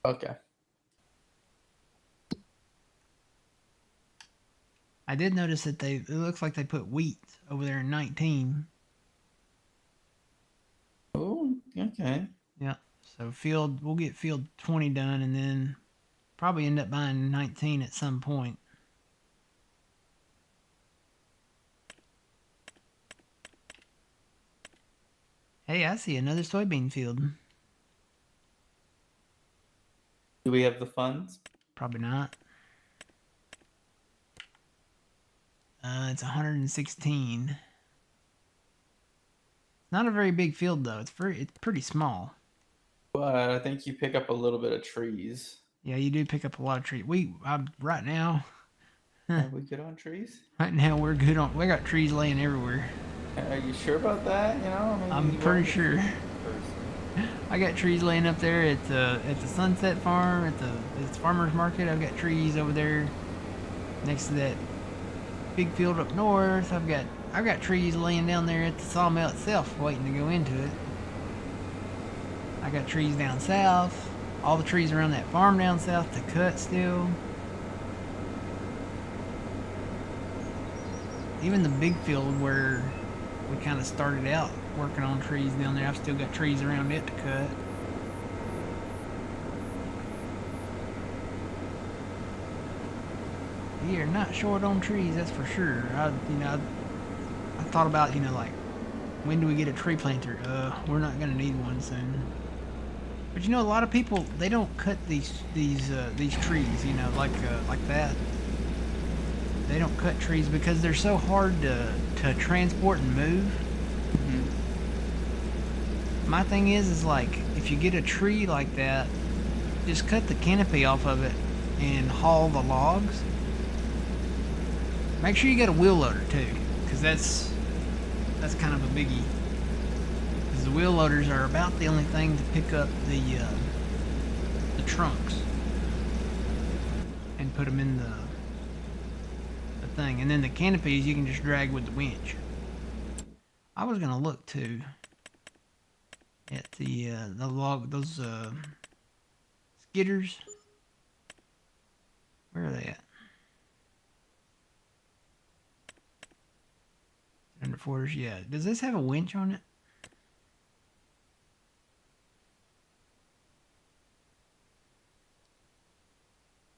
Okay. I did notice that it looks like they put wheat over there in 19. Oh, okay. Yeah. So we'll get field 20 done and then probably end up buying 19 at some point. Hey, I see another soybean field. Do we have the funds? Probably not. It's 116. Not a very big field though. It's pretty small. But I think you pick up a little bit of trees. Yeah, you do pick up a lot of trees. Right now, Are we good on trees? right now we're good on. We got trees laying everywhere. Are you sure about that? You know, I mean, I'm you pretty wanna get sure. first. I got trees laying up there at the Sunset Farm at the farmers market. I've got trees over there next to that big field up north. I've got trees laying down there at the sawmill itself, waiting to go into it. I got trees down south. All the trees around that farm down south to cut still. Even the big field where we kind of started out working on trees down there, I've still got trees around it to cut. We are not short on trees, that's for sure. I thought about, like, when do we get a tree planter? We're not gonna need one soon. But a lot of people, they don't cut these trees, like that. They don't cut trees because they're so hard to transport and move. Mm-hmm. My thing is like, if you get a tree like that, just cut the canopy off of it and haul the logs. Make sure you get a wheel loader too, because that's kind of a biggie. Because the wheel loaders are about the only thing to pick up the trunks and put them in the thing, and then the canopies you can just drag with the winch. I was gonna look too at the log, those skidders. Where are they at? Under footers, yeah. Does this have a winch on it?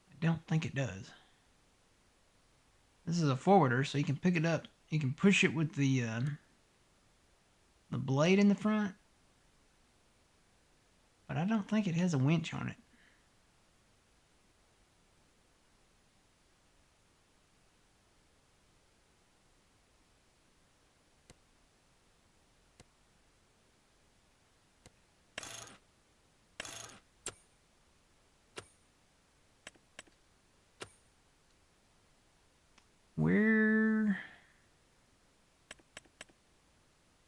I don't think it does. This is a forwarder, so you can pick it up. You can push it with the blade in the front, but I don't think it has a winch on it. Where?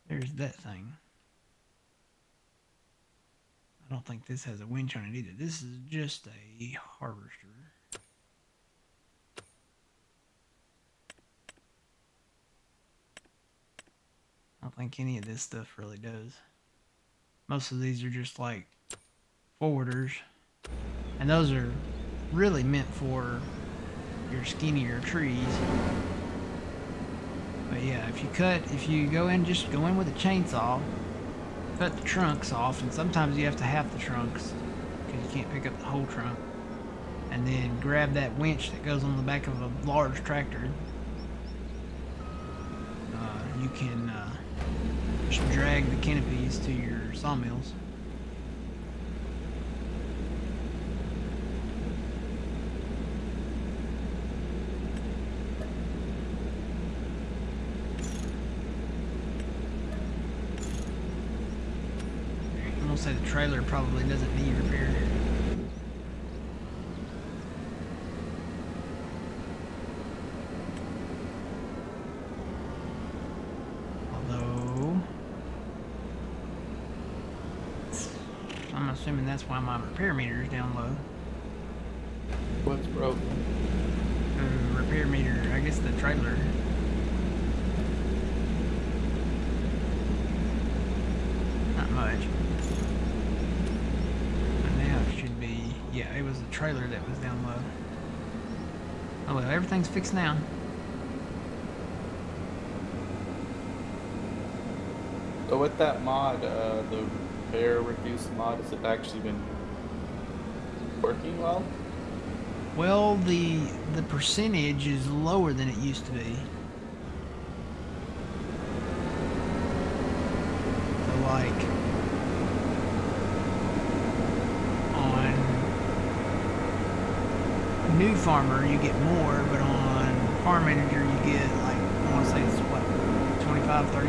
There's that thing. I don't think this has a winch on it either. This is just a harvester. I don't think any of this stuff really does. Most of these are just like forwarders, and those are really meant for your skinnier trees. But yeah, if you go in with a chainsaw, cut the trunks off, and sometimes you have to half the trunks because you can't pick up the whole trunk, and then grab that winch that goes on the back of a large tractor. You can just drag the canopies to your sawmills. I'm gonna say the trailer probably doesn't need repair. Although, I'm assuming that's why my repair meter is down low. What's broken? The repair meter, I guess the trailer. Not much. But now it should be, yeah, it was the trailer that was down low. Oh well, everything's fixed now. So with that mod, the repair reduced mod, has it actually been working well? Well, the percentage is lower than it used to be. So like on New Farmer you get more, but on Farm Manager you get like I want to say it's what, 25, 35%.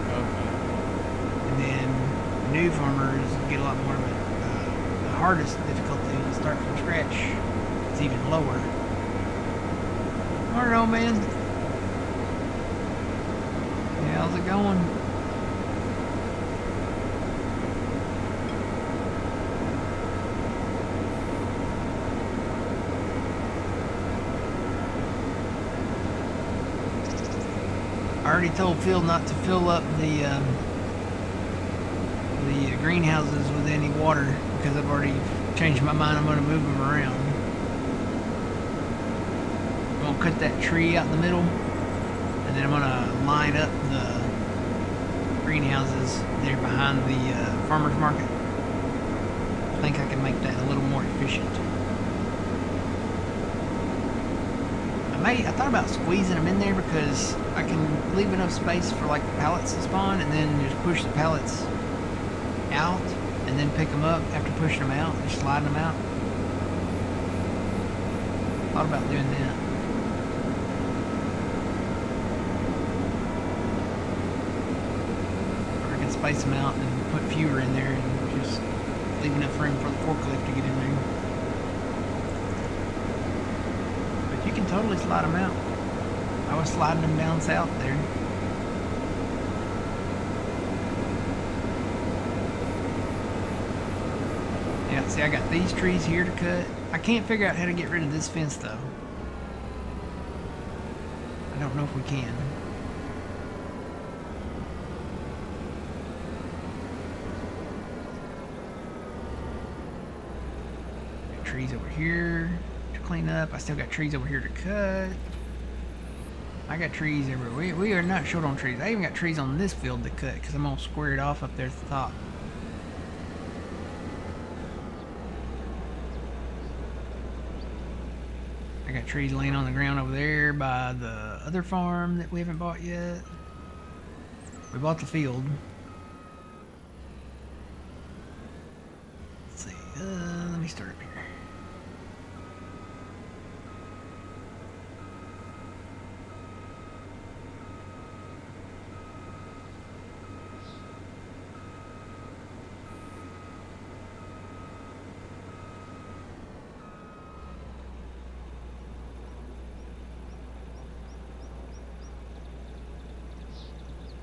Okay. And then new farmers get a lot more of it. The hardest difficulty to start from scratch, it's even lower. I don't know, man. Yeah, how's it going? I already told Phil not to fill up the greenhouses with any water because I've already changed my mind. I'm going to move them around. I'm going to cut that tree out in the middle, and then I'm going to line up the greenhouses there behind the farmer's market. I think I can make that a little more efficient. I thought about squeezing them in there because I can leave enough space for like the pallets to spawn, and then just push the pallets out and then pick them up after pushing them out and sliding them out. Thought about doing that. Or I can space them out and put fewer in there and just leave enough room for the forklift to get in there. But you can totally slide them out. I was sliding them down south there. Yeah, see, I got these trees here to cut. I can't figure out how to get rid of this fence, though. I don't know if we can. Got trees over here to clean up. I still got trees over here to cut. I got trees everywhere. We are not short on trees. I even got trees on this field to cut because I'm going to square it off up there at the top. I got trees laying on the ground over there by the other farm that we haven't bought yet. We bought the field. Let's see. Let me start up here.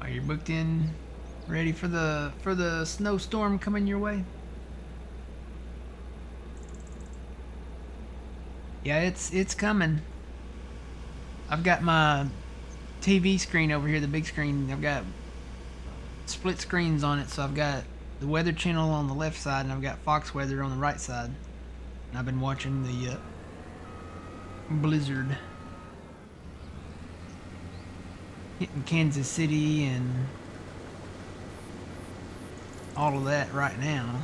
Are you booked in, ready for the snowstorm coming your way? Yeah, it's coming. I've got my TV screen over here, the big screen. I've got split screens on it, so I've got the Weather Channel on the left side, and I've got Fox Weather on the right side. And I've been watching the blizzard hitting Kansas City and all of that right now.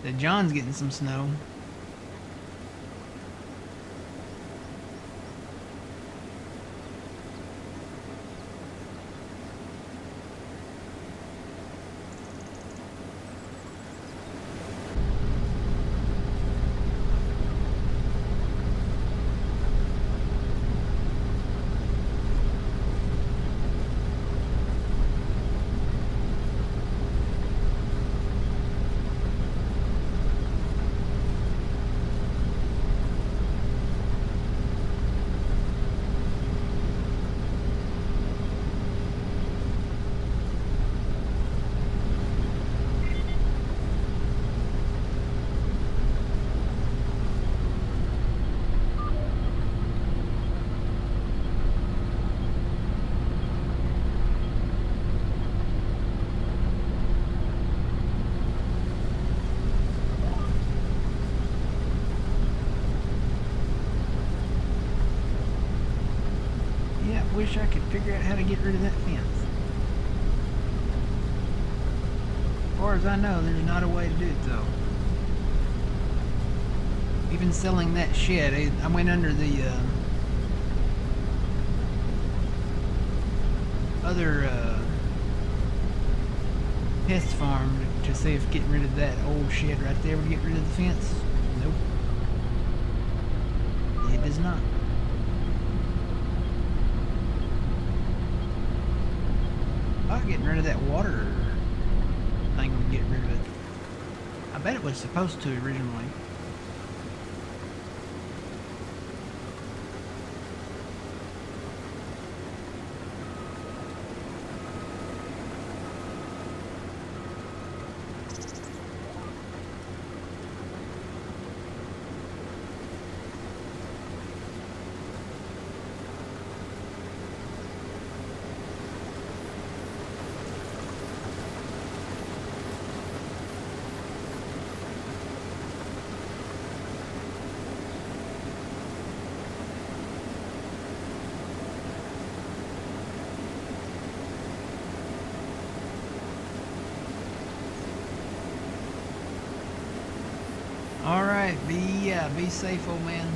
That John's getting some snow. Wish I could figure out how to get rid of that fence. As far as I know, there's not a way to do it though. Even selling that shed, I went under the other pest farm to see if getting rid of that old shed right there would get rid of the fence. Nope. It does not. Oh, getting rid of that water thing would get rid of it. I bet it was supposed to originally. Alright, be safe, old man.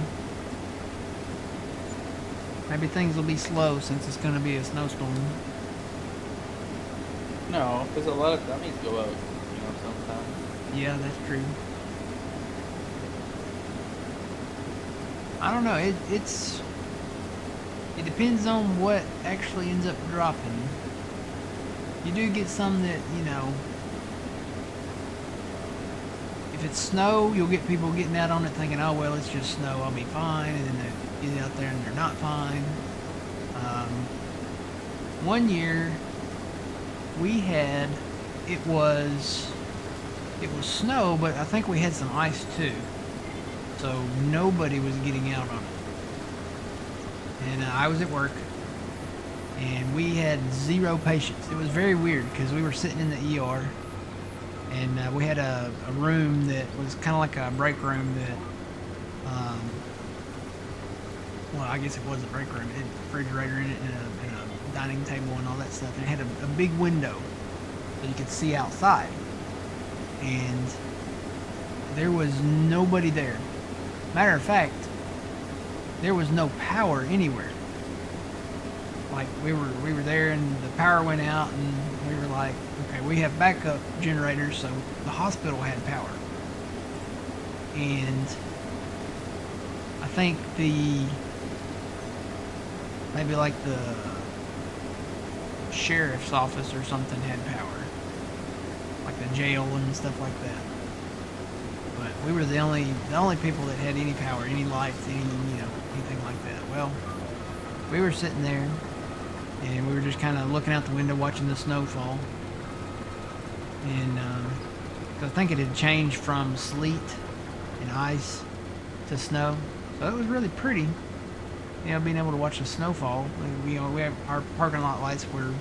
Maybe things will be slow since it's gonna be a snowstorm. No, because a lot of dummies go out, sometimes. Yeah, that's true. I don't know, it depends on what actually ends up dropping. You do get some that, if it's snow, you'll get people getting out on it thinking, oh, well, it's just snow, I'll be fine. And then they get out there and they're not fine. One year, we had, it was snow, but I think we had some ice too. So nobody was getting out on it. And I was at work, and we had 0 patients. It was very weird because we were sitting in the ER. And we had a room that was kind of like a break room that, well, I guess it was a break room. It had a refrigerator in it and a dining table and all that stuff. And it had a big window so you could see outside. And there was nobody there. Matter of fact, there was no power anywhere. Like we were there and the power went out and we were like, okay, we have backup generators, so the hospital had power. And I think maybe like the sheriff's office or something had power. Like the jail and stuff like that. But we were the only people that had any power, any lights, anything like that. Well, we were sitting there and we were just kind of looking out the window watching the snow fall. And I think it had changed from sleet and ice to snow. So it was really pretty, being able to watch the snow fall. We have our parking lot lights were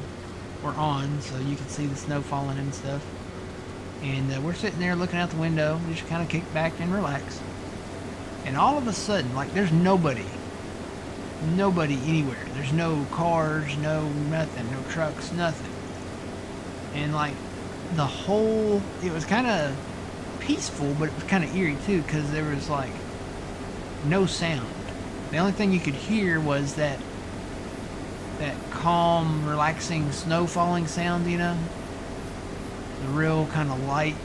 on, so you could see the snow falling and stuff. And we're sitting there looking out the window, just kind of kick back and relax. And all of a sudden, like, there's nobody anywhere. There's no cars, no nothing, no trucks, nothing. And like it was kind of peaceful, but it was kind of eerie too, because there was like no sound. The only thing you could hear was that calm, relaxing snow falling sound, the real kind of light.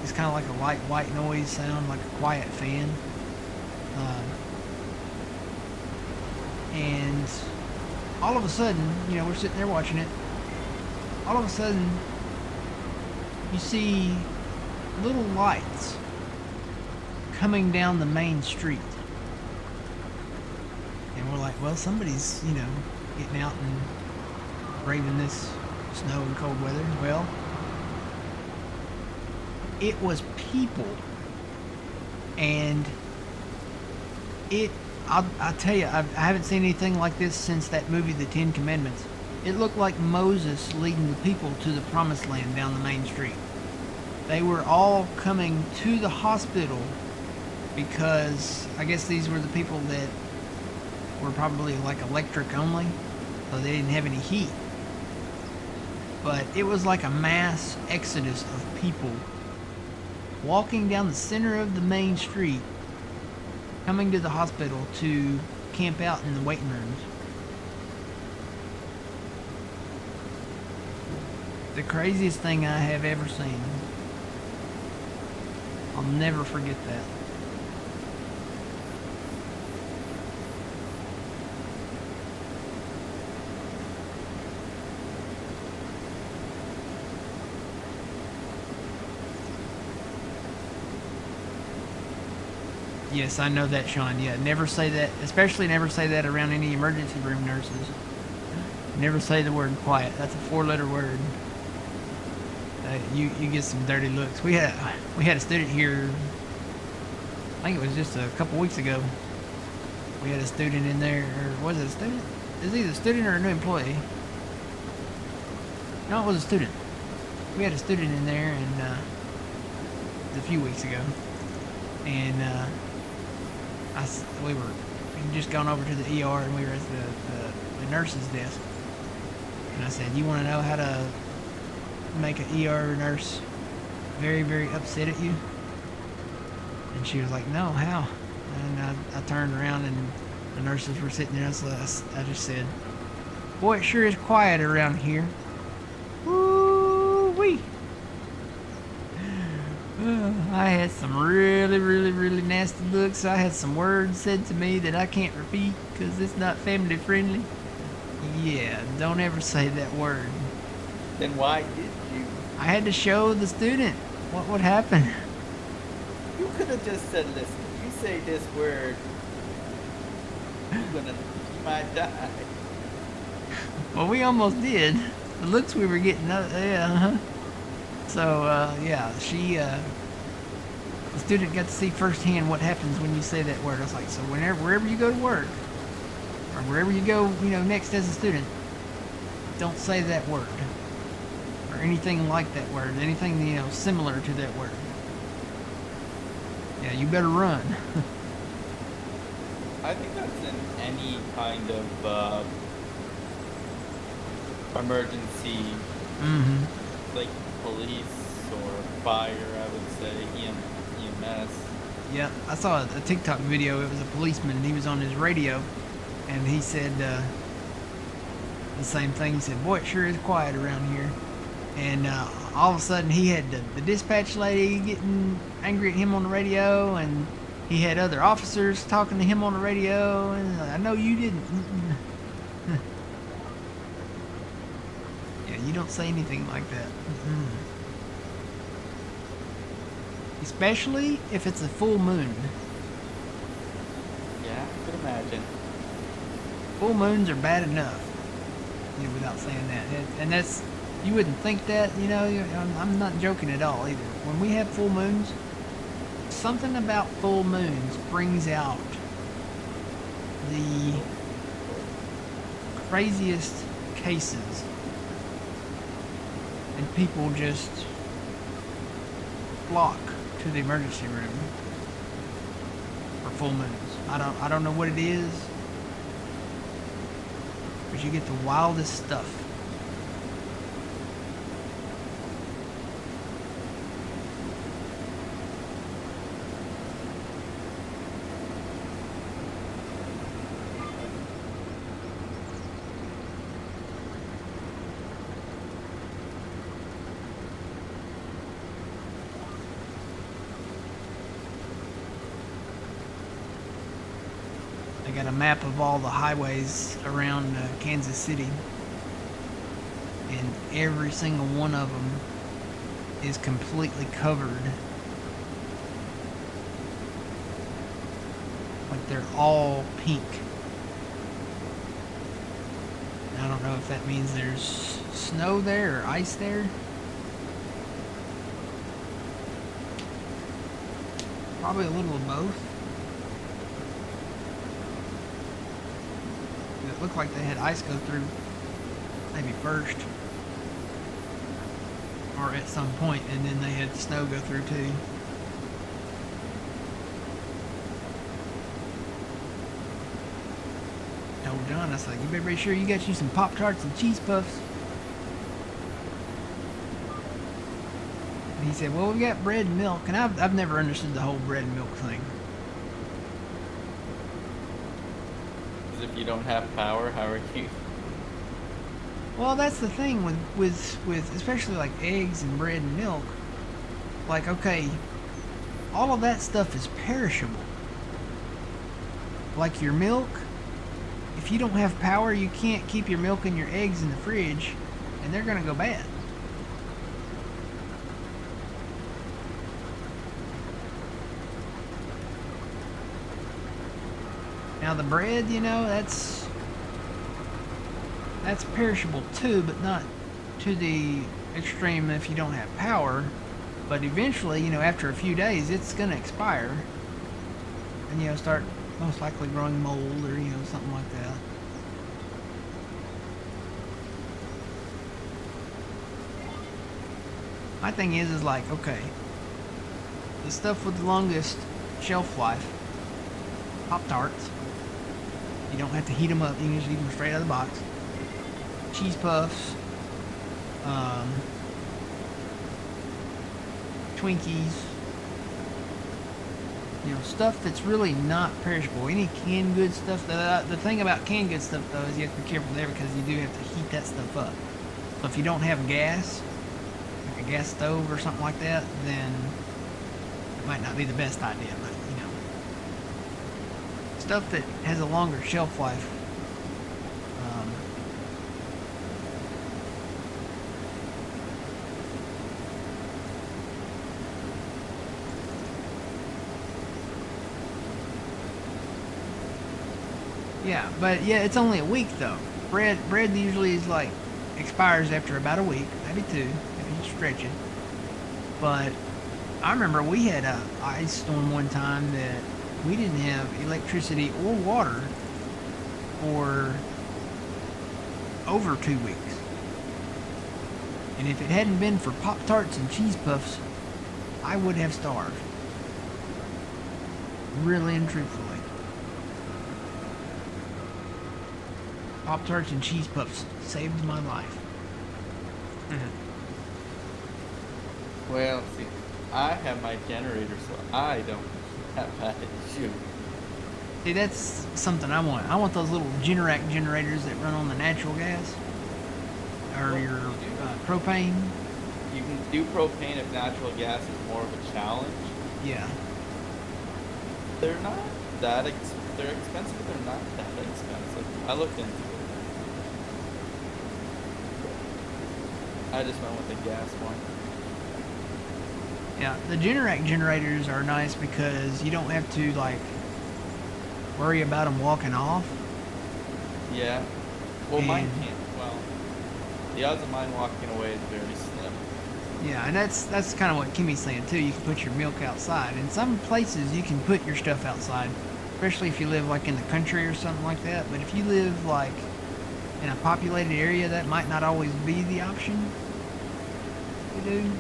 It's kind of like a light white noise sound, like a quiet fan. And all of a sudden, we're sitting there watching it. All of a sudden, you see little lights coming down the main street. And we're like, well, somebody's, getting out and braving this snow and cold weather. Well, it was people. And I'll tell you, I haven't seen anything like this since that movie, The 10 Commandments. It looked like Moses leading the people to the promised land down the main street. They were all coming to the hospital because I guess these were the people that were probably like electric only, so they didn't have any heat. But it was like a mass exodus of people walking down the center of the main street, coming to the hospital to camp out in the waiting rooms. The craziest thing I have ever seen. I'll never forget that. Yes, I know that, Sean. Yeah, never say that. Especially never say that around any emergency room nurses. Never say the word quiet. That's a 4-letter word. You get some dirty looks. We had a student here. I think it was just a couple weeks ago. We had a student in there, or was it a student? It was either a student or a new employee. No, it was a student. We had a student in there, and it was a few weeks ago, and we were just gone over to the ER, and we were at the nurse's desk, and I said, "You want to know how to make an ER nurse very, very upset at you?" And she was like, "No, how?" And I turned around, and the nurses were sitting there, so I just said, "Boy, it sure is quiet around here." Woo-wee. I had some really, really, really nasty looks. I had some words said to me that I can't repeat because it's not family friendly. Yeah, don't ever say that word. Then why did you? I had to show the student what would happen. You could have just said, listen, you say this word, you might die. Well, we almost did. The looks we were getting, yeah. So, yeah, the student got to see firsthand what happens when you say that word. I was like, so wherever you go to work, or wherever you go, next as a student, don't say that word. Or anything like that word. Anything, similar to that word. Yeah, you better run. I think that's in any kind of emergency, like police or fire, I would say, EMS. Yeah, I saw a TikTok video. It was a policeman, and he was on his radio, and he said the same thing. He said, "Boy, it sure is quiet around here." And all of a sudden, he had the dispatch lady getting angry at him on the radio, and he had other officers talking to him on the radio, and I know you didn't. Yeah, you don't say anything like that. Especially if it's a full moon. Yeah, I could imagine. Full moons are bad enough, without saying that. And that's, you wouldn't think that, I'm not joking at all either. When we have full moons, something about full moons brings out the craziest cases, and people just flock to the emergency room for full moons. I don't know what it is, but you get the wildest stuff. I got a map of all the highways around Kansas City, and every single one of them is completely covered. Like they're all pink. I don't know if that means there's snow there or ice there. Probably a little of both. It looked like they had ice go through maybe first, or at some point, and then they had snow go through too. I told John, I was like, you better be sure you got you some Pop-Tarts and cheese puffs. And he said, well, we got bread and milk, and I've never understood the whole bread and milk thing. If you don't have power, how are you? Well, that's the thing with especially like eggs and bread and milk. Like, okay, all of that stuff is perishable. Like your milk, if you don't have power, you can't keep your milk and your eggs in the fridge, and they're gonna go bad. Now the bread, that's perishable too, but not to the extreme if you don't have power. But eventually, after a few days, it's gonna expire, and start most likely growing mold or something like that. My thing is like, okay, the stuff with the longest shelf life, Pop-Tarts. You don't have to heat them up. You can just eat them straight out of the box. Cheese Puffs. Twinkies. Stuff that's really not perishable. Any canned good stuff. The thing about canned good stuff, though, is you have to be careful there because you do have to heat that stuff up. So if you don't have gas, like a gas stove or something like that, then it might not be the best idea. But, stuff that has a longer shelf life. Yeah, it's only a week though. Bread usually is like expires after about a week, maybe two, if you stretch it. But I remember we had a ice storm one time that we didn't have electricity or water for over 2 weeks. And if it hadn't been for Pop-Tarts and Cheese Puffs, I would have starved. Really and truthfully. Pop-Tarts and Cheese Puffs saved my life. Well, see, I have my generator, so I don't have that issue. See, that's something I want. I want those little Generac generators that run on the natural gas. Or your propane. You can do propane if natural gas is more of a challenge. Yeah. They're not that they're expensive, but they're not that expensive. I looked into it. I just went with the gas one. Yeah, the Generac generators are nice because you don't have to worry about them walking off. Yeah. Well, mine And- can't. Well, the odds of mine walking away is very slim. Yeah, and that's kind of what Kimmy's saying too. You can put your milk outside. In some places, you can put your stuff outside, especially if you live in the country or something like that. But if you live in a populated area, that might not always be the option to do.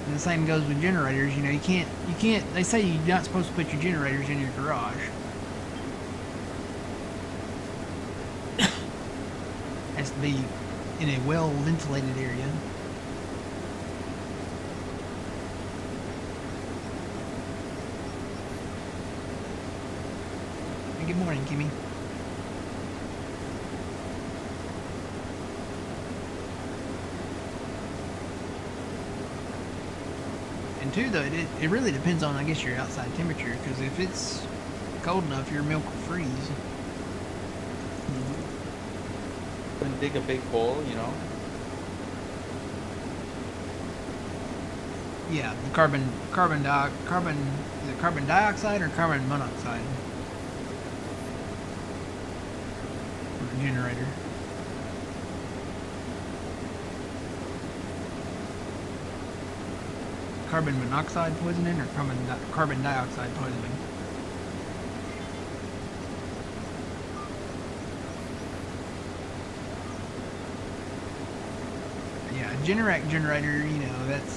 And the same goes with generators. You can't. They say you're not supposed to put your generators in your garage. Has to be in a well ventilated area. Good morning, Kimmy. And two, though, it really depends on, I guess, your outside temperature. Because if it's cold enough, your milk will freeze. And dig a big hole, Yeah, the carbon is it carbon dioxide or carbon monoxide? For the generator. Carbon monoxide poisoning or carbon dioxide poisoning? Yeah, Generac generator, that's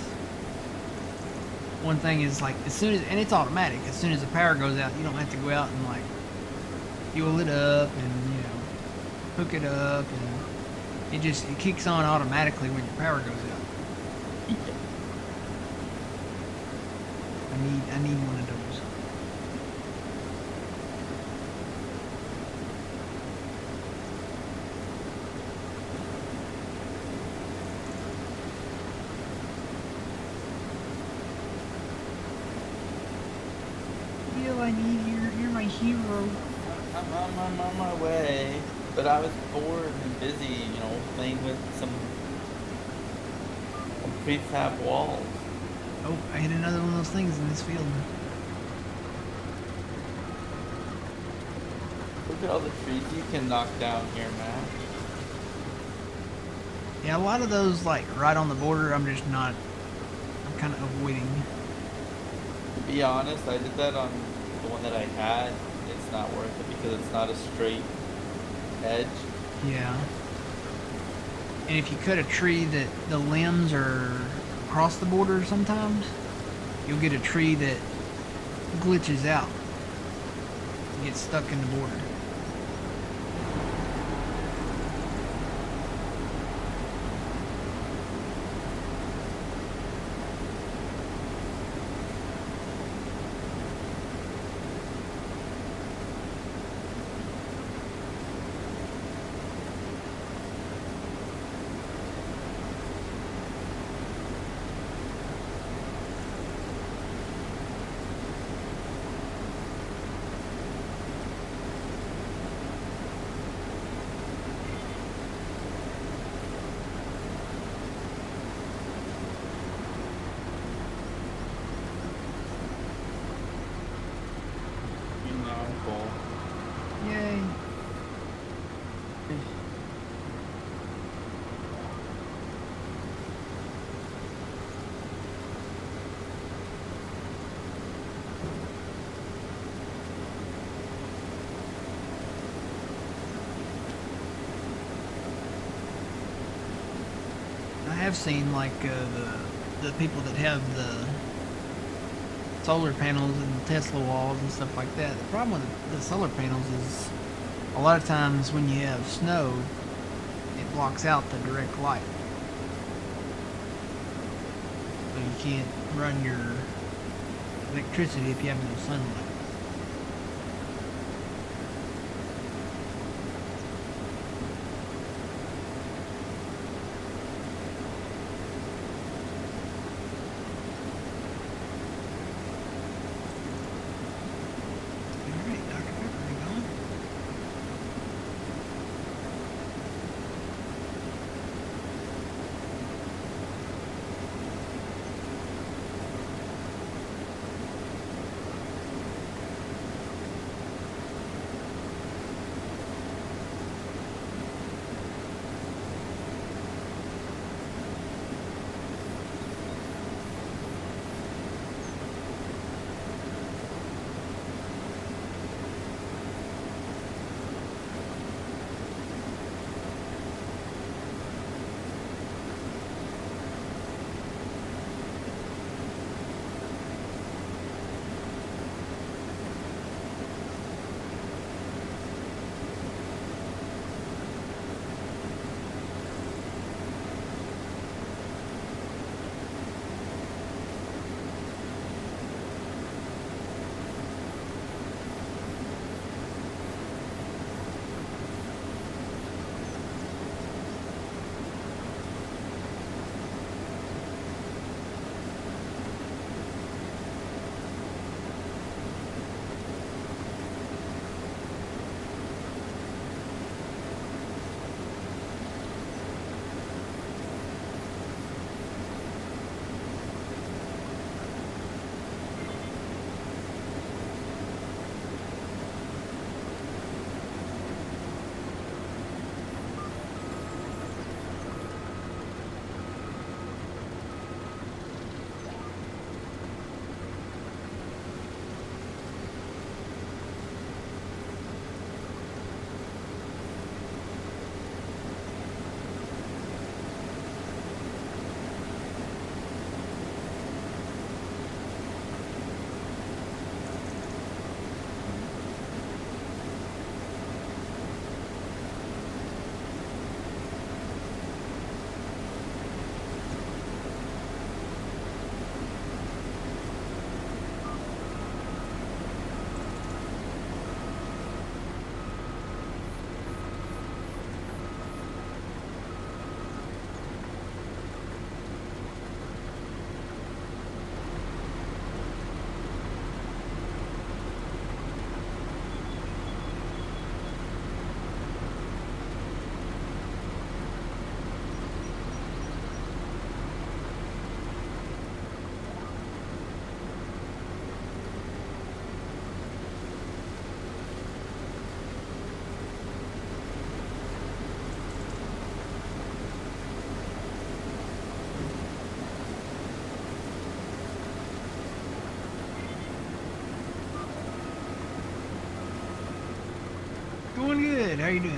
one thing is as soon as, and it's automatic, as soon as the power goes out, you don't have to go out and fuel it up and, hook it up, and it kicks on automatically when your power goes out. I need one of those. Bill, I need you're my hero. I'm on my way. But I was bored and busy, playing with some prefab walls. Oh, I hit another one of those things in this field. Look at all the trees you can knock down here, man. Yeah, a lot of those, like, right on the border, I'm just not... I'm kind of avoiding. To be honest, I did that on the one that I had. It's not worth it because it's not a straight edge. Yeah. And if you cut a tree that the limbs are across the border sometimes, you'll get a tree that glitches out. Gets stuck in the border. Yay. I have seen like the people that have the solar panels and Tesla walls and stuff like that. The problem with the solar panels is a lot of times when you have snow, it blocks out the direct light. So you can't run your electricity if you have no sunlight. Alright, Dr. Pepper, are you going? doing good. How you doing?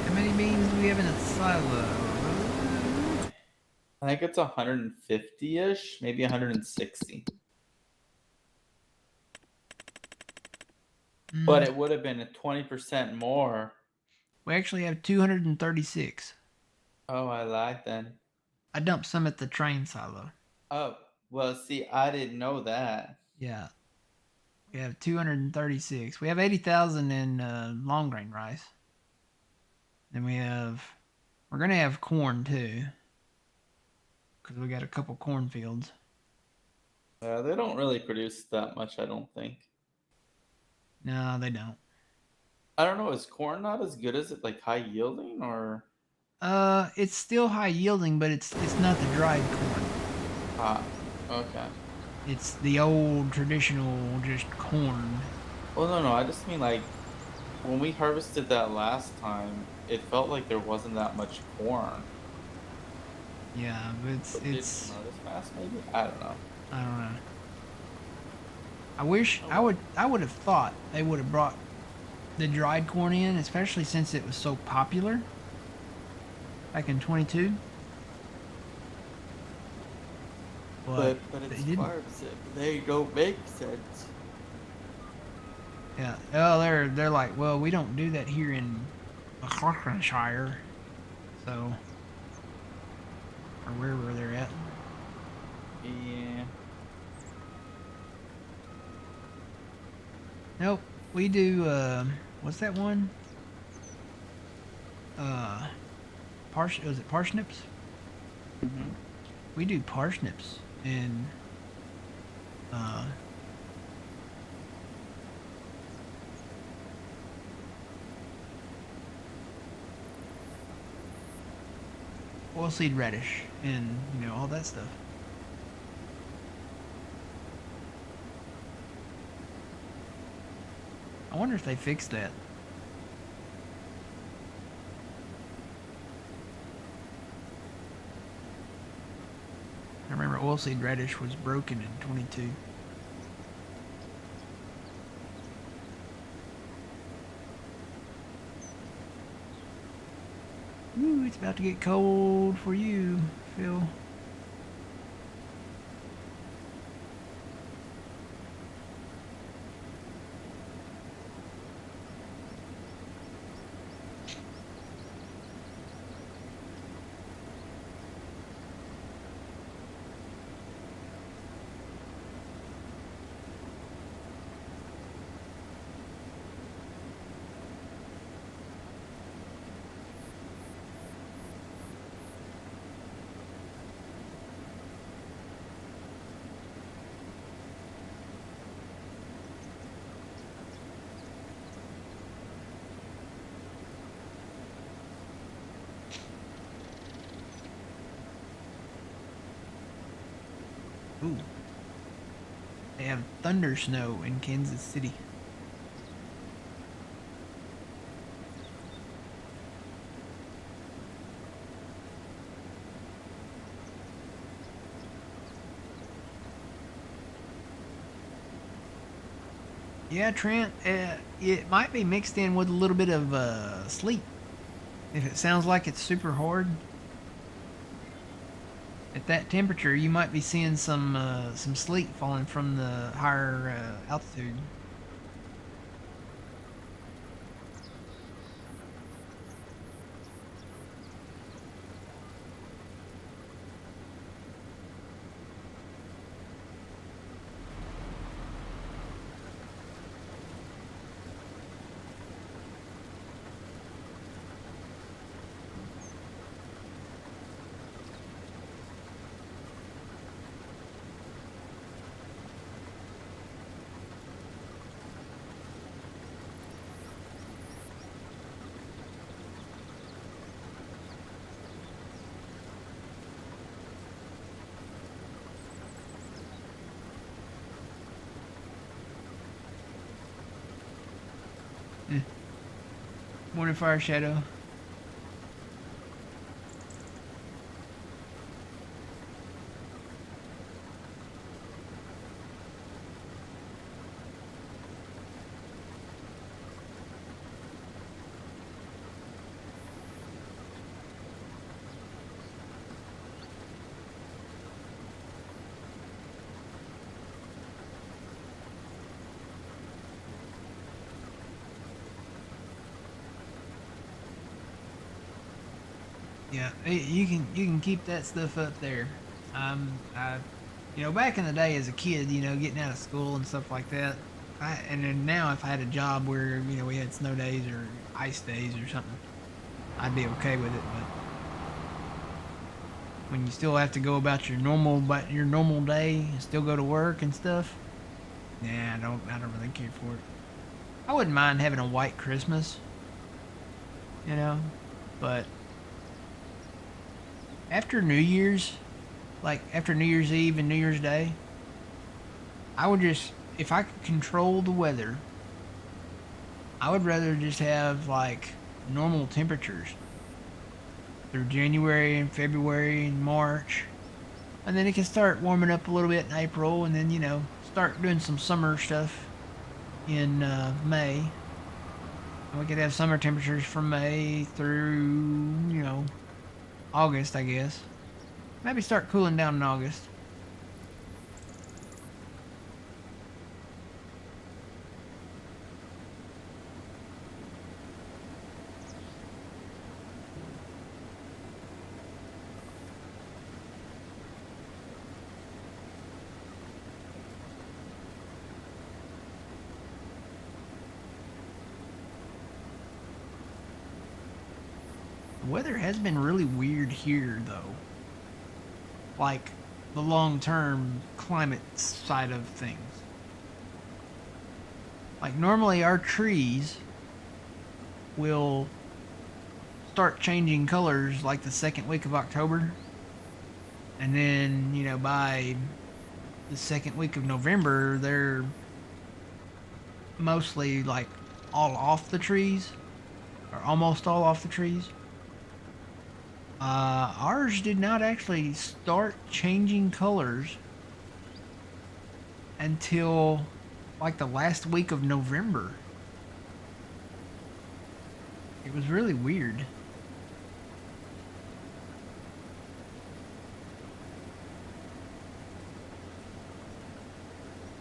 How many beans do we have in a silo? I think it's 150-ish, maybe 160. But it would have been 20% more. We actually have 236. Oh, I lied then. I dumped some at the train silo. Oh, well, see, I didn't know that. Yeah. We have 236. We have 80,000 in long grain rice. Then we're going to have corn too. Because we got a couple cornfields. They don't really produce that much, I don't think. No, they don't. I don't know, is corn not as good as it, like high yielding, or? It's still high yielding, but it's not the dried corn. Ah, okay. It's the old traditional just corn. Well, no, I just mean like when we harvested that last time, it felt like there wasn't that much corn. Yeah, but But it didn't come out as fast, maybe? I don't know. I don't know. I wish Oh, well. I would have thought they would have brought the dried corn in, especially since it was so popular back in 22. But But they it's didn't. farm sim. They don't make sense. Yeah. Oh, they're like, well, we don't do that here in Hertfordshire, so or wherever they're at. Yeah. Nope. We do. What's that one? Was it parsnips? Hmm. We do parsnips in uh oilseed radish and all that stuff. I wonder if they fixed that. I remember oilseed radish was broken in 22. Ooh, it's about to get cold for you, Phil. Ooh. They have thunder snow in Kansas City. Yeah, Trent, it might be mixed in with a little bit of sleet. If it sounds like it's super hard, at that temperature, you might be seeing some sleet falling from the higher altitude. Eh. Morning Fire Shadow. Yeah, you can keep that stuff up there. I, back in the day as a kid, getting out of school and stuff like that. And then now if I had a job where we had snow days or ice days or something, I'd be okay with it. But when you still have to go about your normal day and still go to work and stuff, nah, I don't really care for it. I wouldn't mind having a white Christmas, you know, but after New Year's, like after New Year's Eve and New Year's Day, I would just, if I could control the weather, I would rather just have like normal temperatures through January and February and March. And then it can start warming up a little bit in April and then, start doing some summer stuff in May. And we could have summer temperatures from May through, August, I guess. Maybe start cooling down in August. The weather has been really weird here, though. Like the long-term climate side of things. Like normally our trees will start changing colors like the second week of October. And then, by the second week of November, they're mostly like all off the trees, or almost all off the trees. Ours did not actually start changing colors until like the last week of November. It was really weird.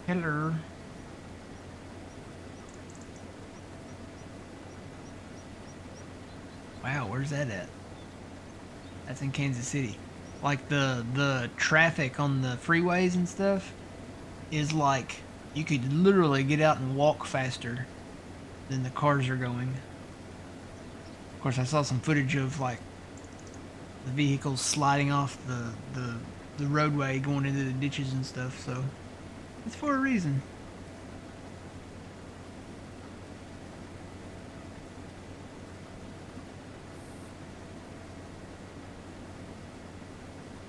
Hello. Wow, where's that at? That's in Kansas City. Like the traffic on the freeways and stuff is like you could literally get out and walk faster than the cars are going. Of course, I saw some footage of like the vehicles sliding off the roadway going into the ditches and stuff, so it's for a reason.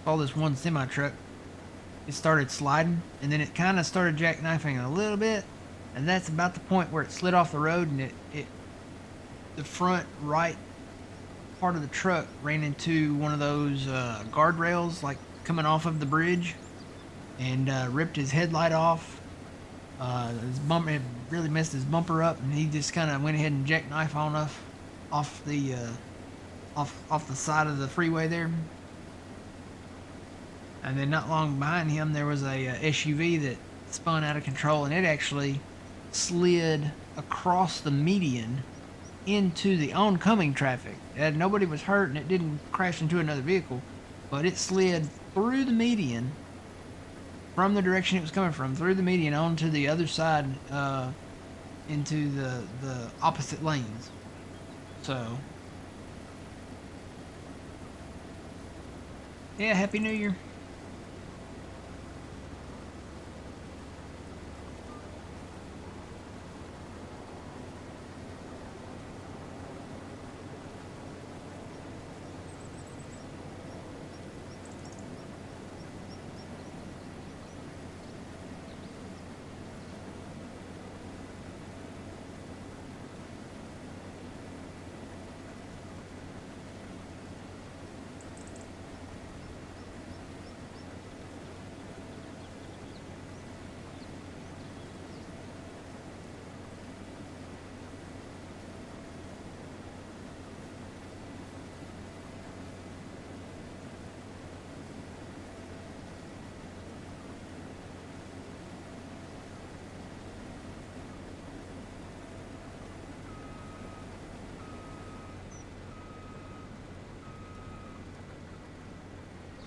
All this one semi truck, it started sliding, and then it kind of started jackknifing a little bit, and that's about the point where it slid off the road, and the front right part of the truck ran into one of those guardrails, like coming off of the bridge, and ripped his headlight off. His bumper, it really messed his bumper up, and he just kind of went ahead and jackknife on off the off the side of the freeway there. And then not long behind him, there was a SUV that spun out of control, and it actually slid across the median into the oncoming traffic. Nobody was hurt, and it didn't crash into another vehicle, but it slid through the median from the direction it was coming from, through the median onto the other side, into the opposite lanes. So, yeah, Happy New Year.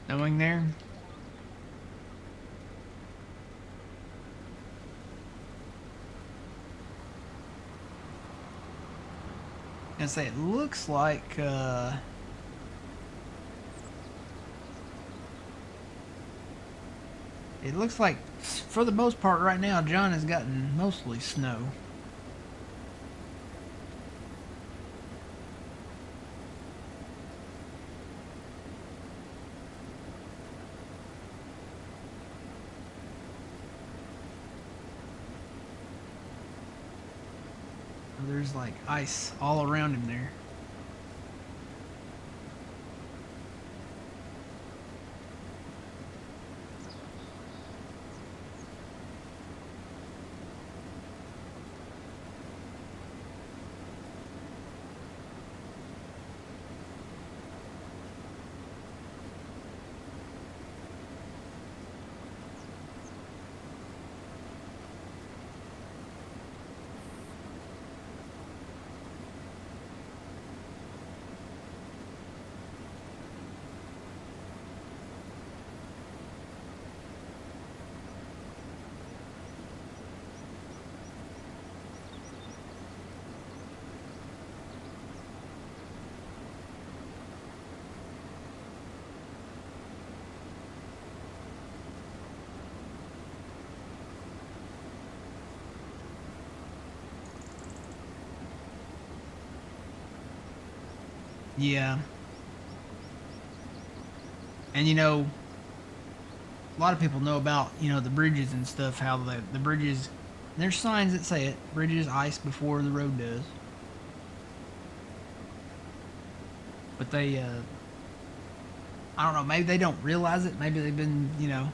Snowing there. I say it looks like for the most part right now John has gotten mostly snow. There's like ice all around him there. Yeah. And you know, a lot of people know about, you know, the bridges and stuff, how the bridges, there's signs that say it, bridges ice before the road does. But they, I don't know, maybe they don't realize it. Maybe they've been, you know,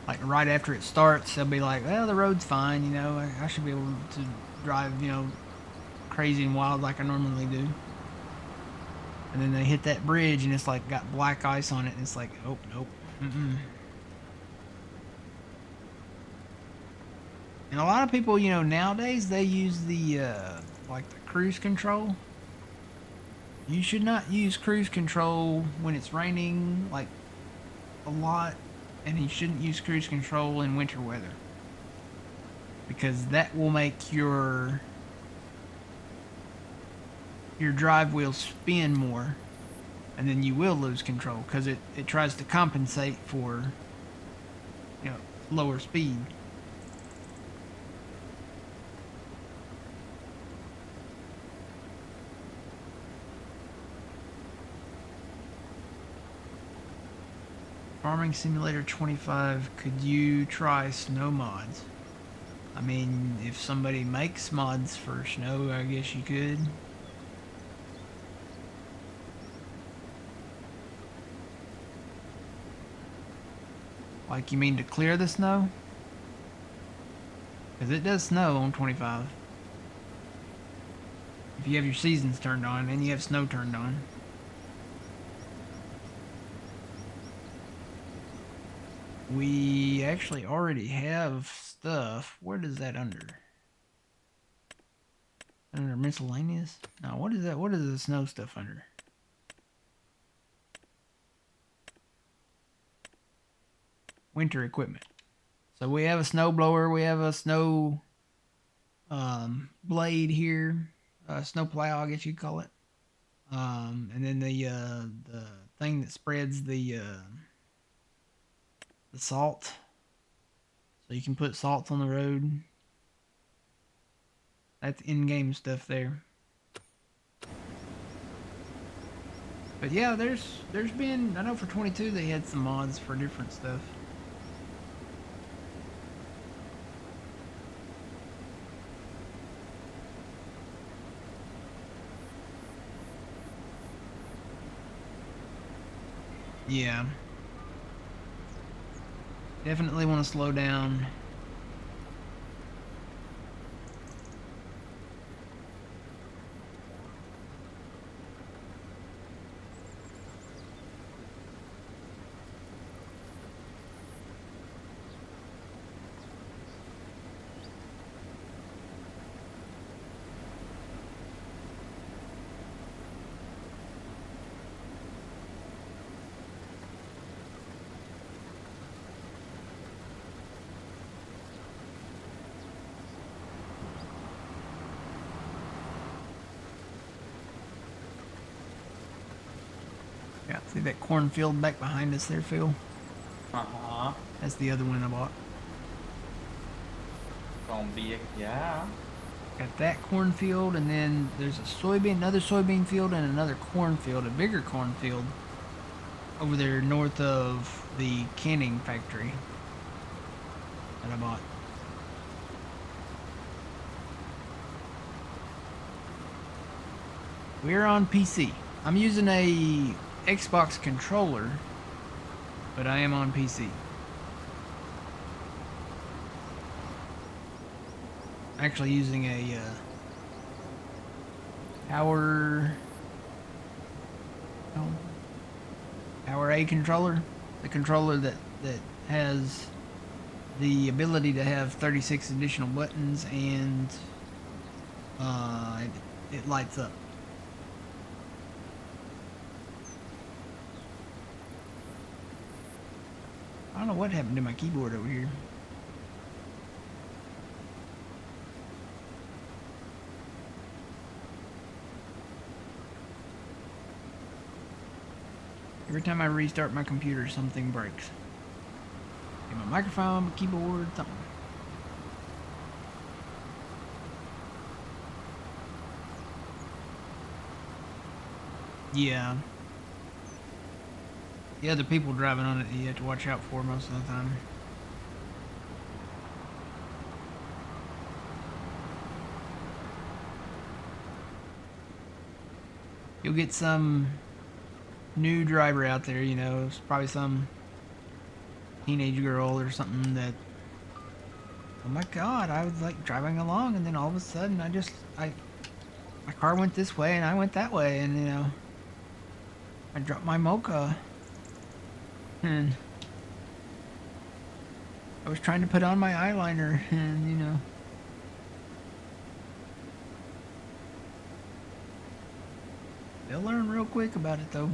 like right after it starts, they'll be like, well, the road's fine, you know, I should be able to drive, you know, crazy and wild like I normally do. And then they hit that bridge and it's like got black ice on it, and it's like, oh, nope. Mm-mm. And a lot of people, you know, nowadays they use the like the cruise control. You should not use cruise control when it's raining like a lot, and you shouldn't use cruise control in winter weather, because that will make your drive wheels spin more, and then you will lose control because it tries to compensate for, you know, lower speed. Farming Simulator 25, could you try snow mods? I mean, if somebody makes mods for snow, I guess you could. Like, you mean to clear the snow? Because it does snow on 25. If you have your seasons turned on and you have snow turned on. We actually already have stuff. Where does that under? Under miscellaneous? No, what is that? What is the snow stuff under? Winter equipment. So we have a snow blower. We have a snow blade here. Snow plow, I guess you'd call it. And then the thing that spreads the salt. So you can put salt on the road. That's in-game stuff there. But yeah, there's been, I know for 22 they had some mods for different stuff. Yeah. Definitely want to slow down. Yeah, see that cornfield back behind us there, Phil? Uh-huh. That's the other one I bought. Gonna be yeah. Got that cornfield, and then there's a soybean, another soybean field, and another cornfield, a bigger cornfield over there north of the canning factory that I bought. We're on PC. I'm using a Xbox controller, but I am on PC. Actually using a Power A controller, the controller that has the ability to have 36 additional buttons, and it lights up. I don't know what happened to my keyboard over here. Every time I restart my computer, something breaks. Get my microphone, my keyboard, something. Yeah. The other people driving on it, you have to watch out for most of the time. You'll get some new driver out there, you know, it's probably some teenage girl or something that, oh my god, I was like driving along and then all of a sudden my car went this way and I went that way and, you know, I dropped my mocha and I was trying to put on my eyeliner and, you know. They'll learn real quick about it though.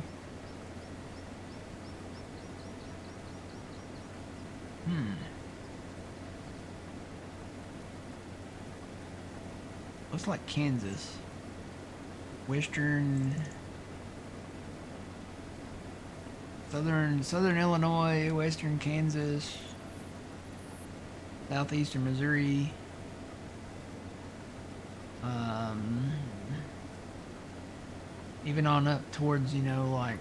Looks like Kansas. Southern Illinois, western Kansas, southeastern Missouri. Even on up towards, you know, like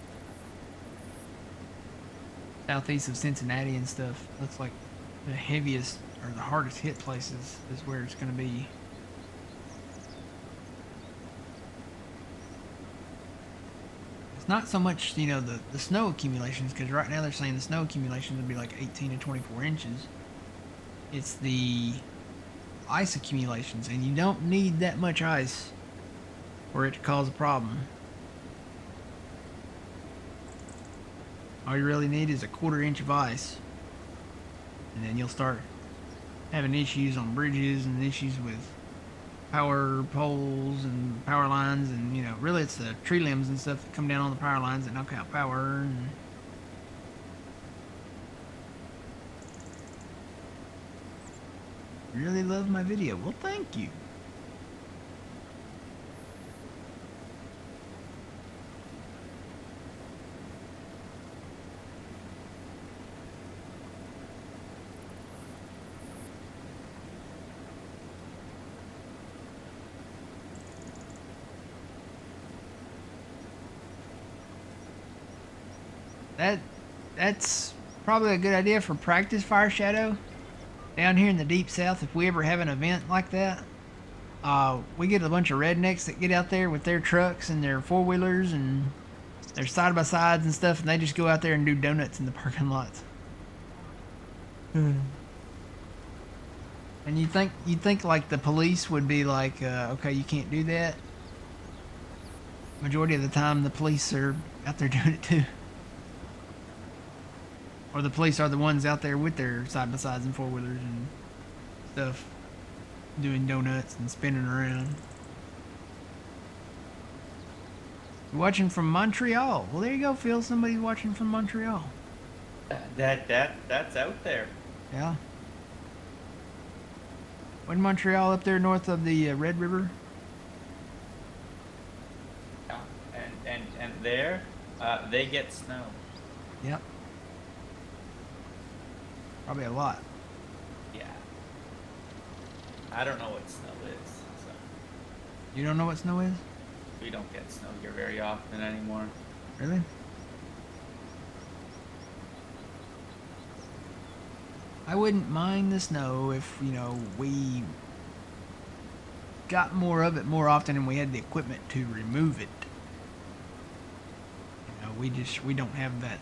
southeast of Cincinnati and stuff. Looks like the heaviest or the hardest hit places is where it's going to be. It's not so much, you know, the snow accumulations, because right now they're saying the snow accumulations would be like 18 to 24 inches. It's the ice accumulations, and you don't need that much ice for it to cause a problem. All you really need is a 1/4 inch of ice, and then you'll start having issues on bridges and issues with power poles and power lines, and, you know, really it's the tree limbs and stuff that come down on the power lines that knock out power. And really love my video. Well, thank you. That's probably a good idea for practice fire shadow down here in the deep south. If we ever have an event like that, we get a bunch of rednecks that get out there with their trucks and their 4-wheelers and their side-by-sides and stuff, and they just go out there and do donuts in the parking lots. And you'd think like the police would be like, okay, you can't do that. Majority of the time the police are out there doing it too. Or the police are the ones out there with their side-by-sides and 4-wheelers and stuff, doing donuts and spinning around. You're watching from Montreal. Well, there you go, Phil. Somebody's watching from Montreal. That's out there. Yeah. Wasn't Montreal up there north of the Red River? Yeah, and there, they get snow. Yep. Probably a lot. Yeah. I don't know what snow is, so You don't know what snow is? we don't get snow here very often anymore. Really? I wouldn't mind the snow if, you know, we got more of it more often and we had the equipment to remove it. You know, we don't have that.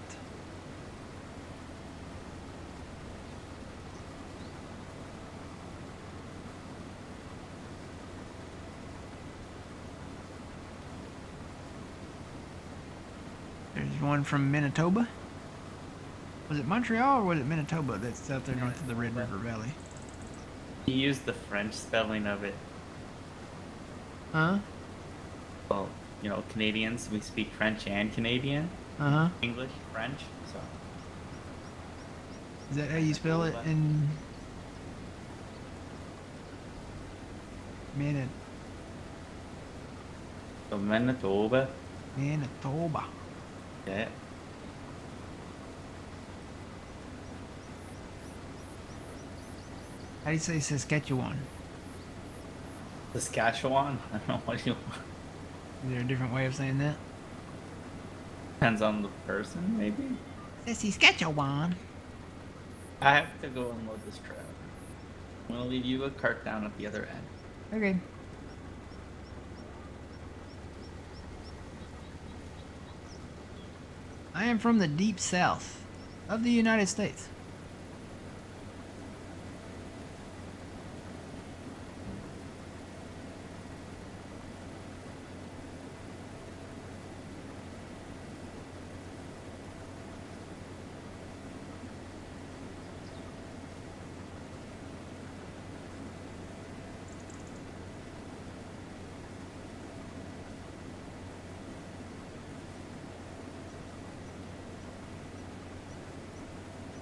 There's one from Manitoba. Was it Montreal or was it Manitoba that's out there north of the Red River Valley? He used the French spelling of it. Huh? Well, you know, Canadians, we speak French and Canadian. Uh-huh. English, French, so. Is that how you spell it in So Manitoba. Manitoba? Yeah. How do you say Saskatchewan? Saskatchewan? I don't know what you want. Is there a different way of saying that? Depends on the person, maybe. Saskatchewan. I have to go and load this trailer. I'm gonna leave you a cart down at the other end. Okay. I am from the deep south of the United States.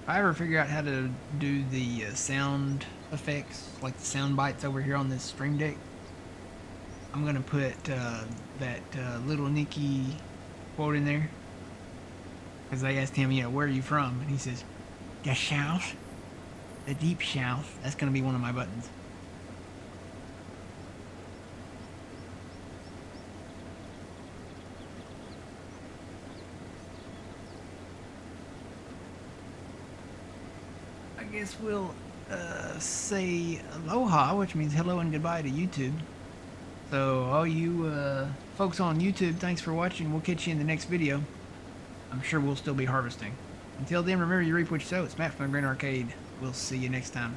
If I ever figure out how to do the sound effects, like the sound bites over here on this stream deck, I'm gonna put that Little Nicky quote in there. Because I asked him, where are you from? And he says, the South, the deep South. That's gonna be one of my buttons. I guess we'll say aloha, which means hello and goodbye to YouTube. So all you folks on YouTube, thanks for watching. We'll catch you in the next video. I'm sure we'll still be harvesting. Until then, remember you reap what you sow. It's Matt from the Grand Arcade. We'll see you next time.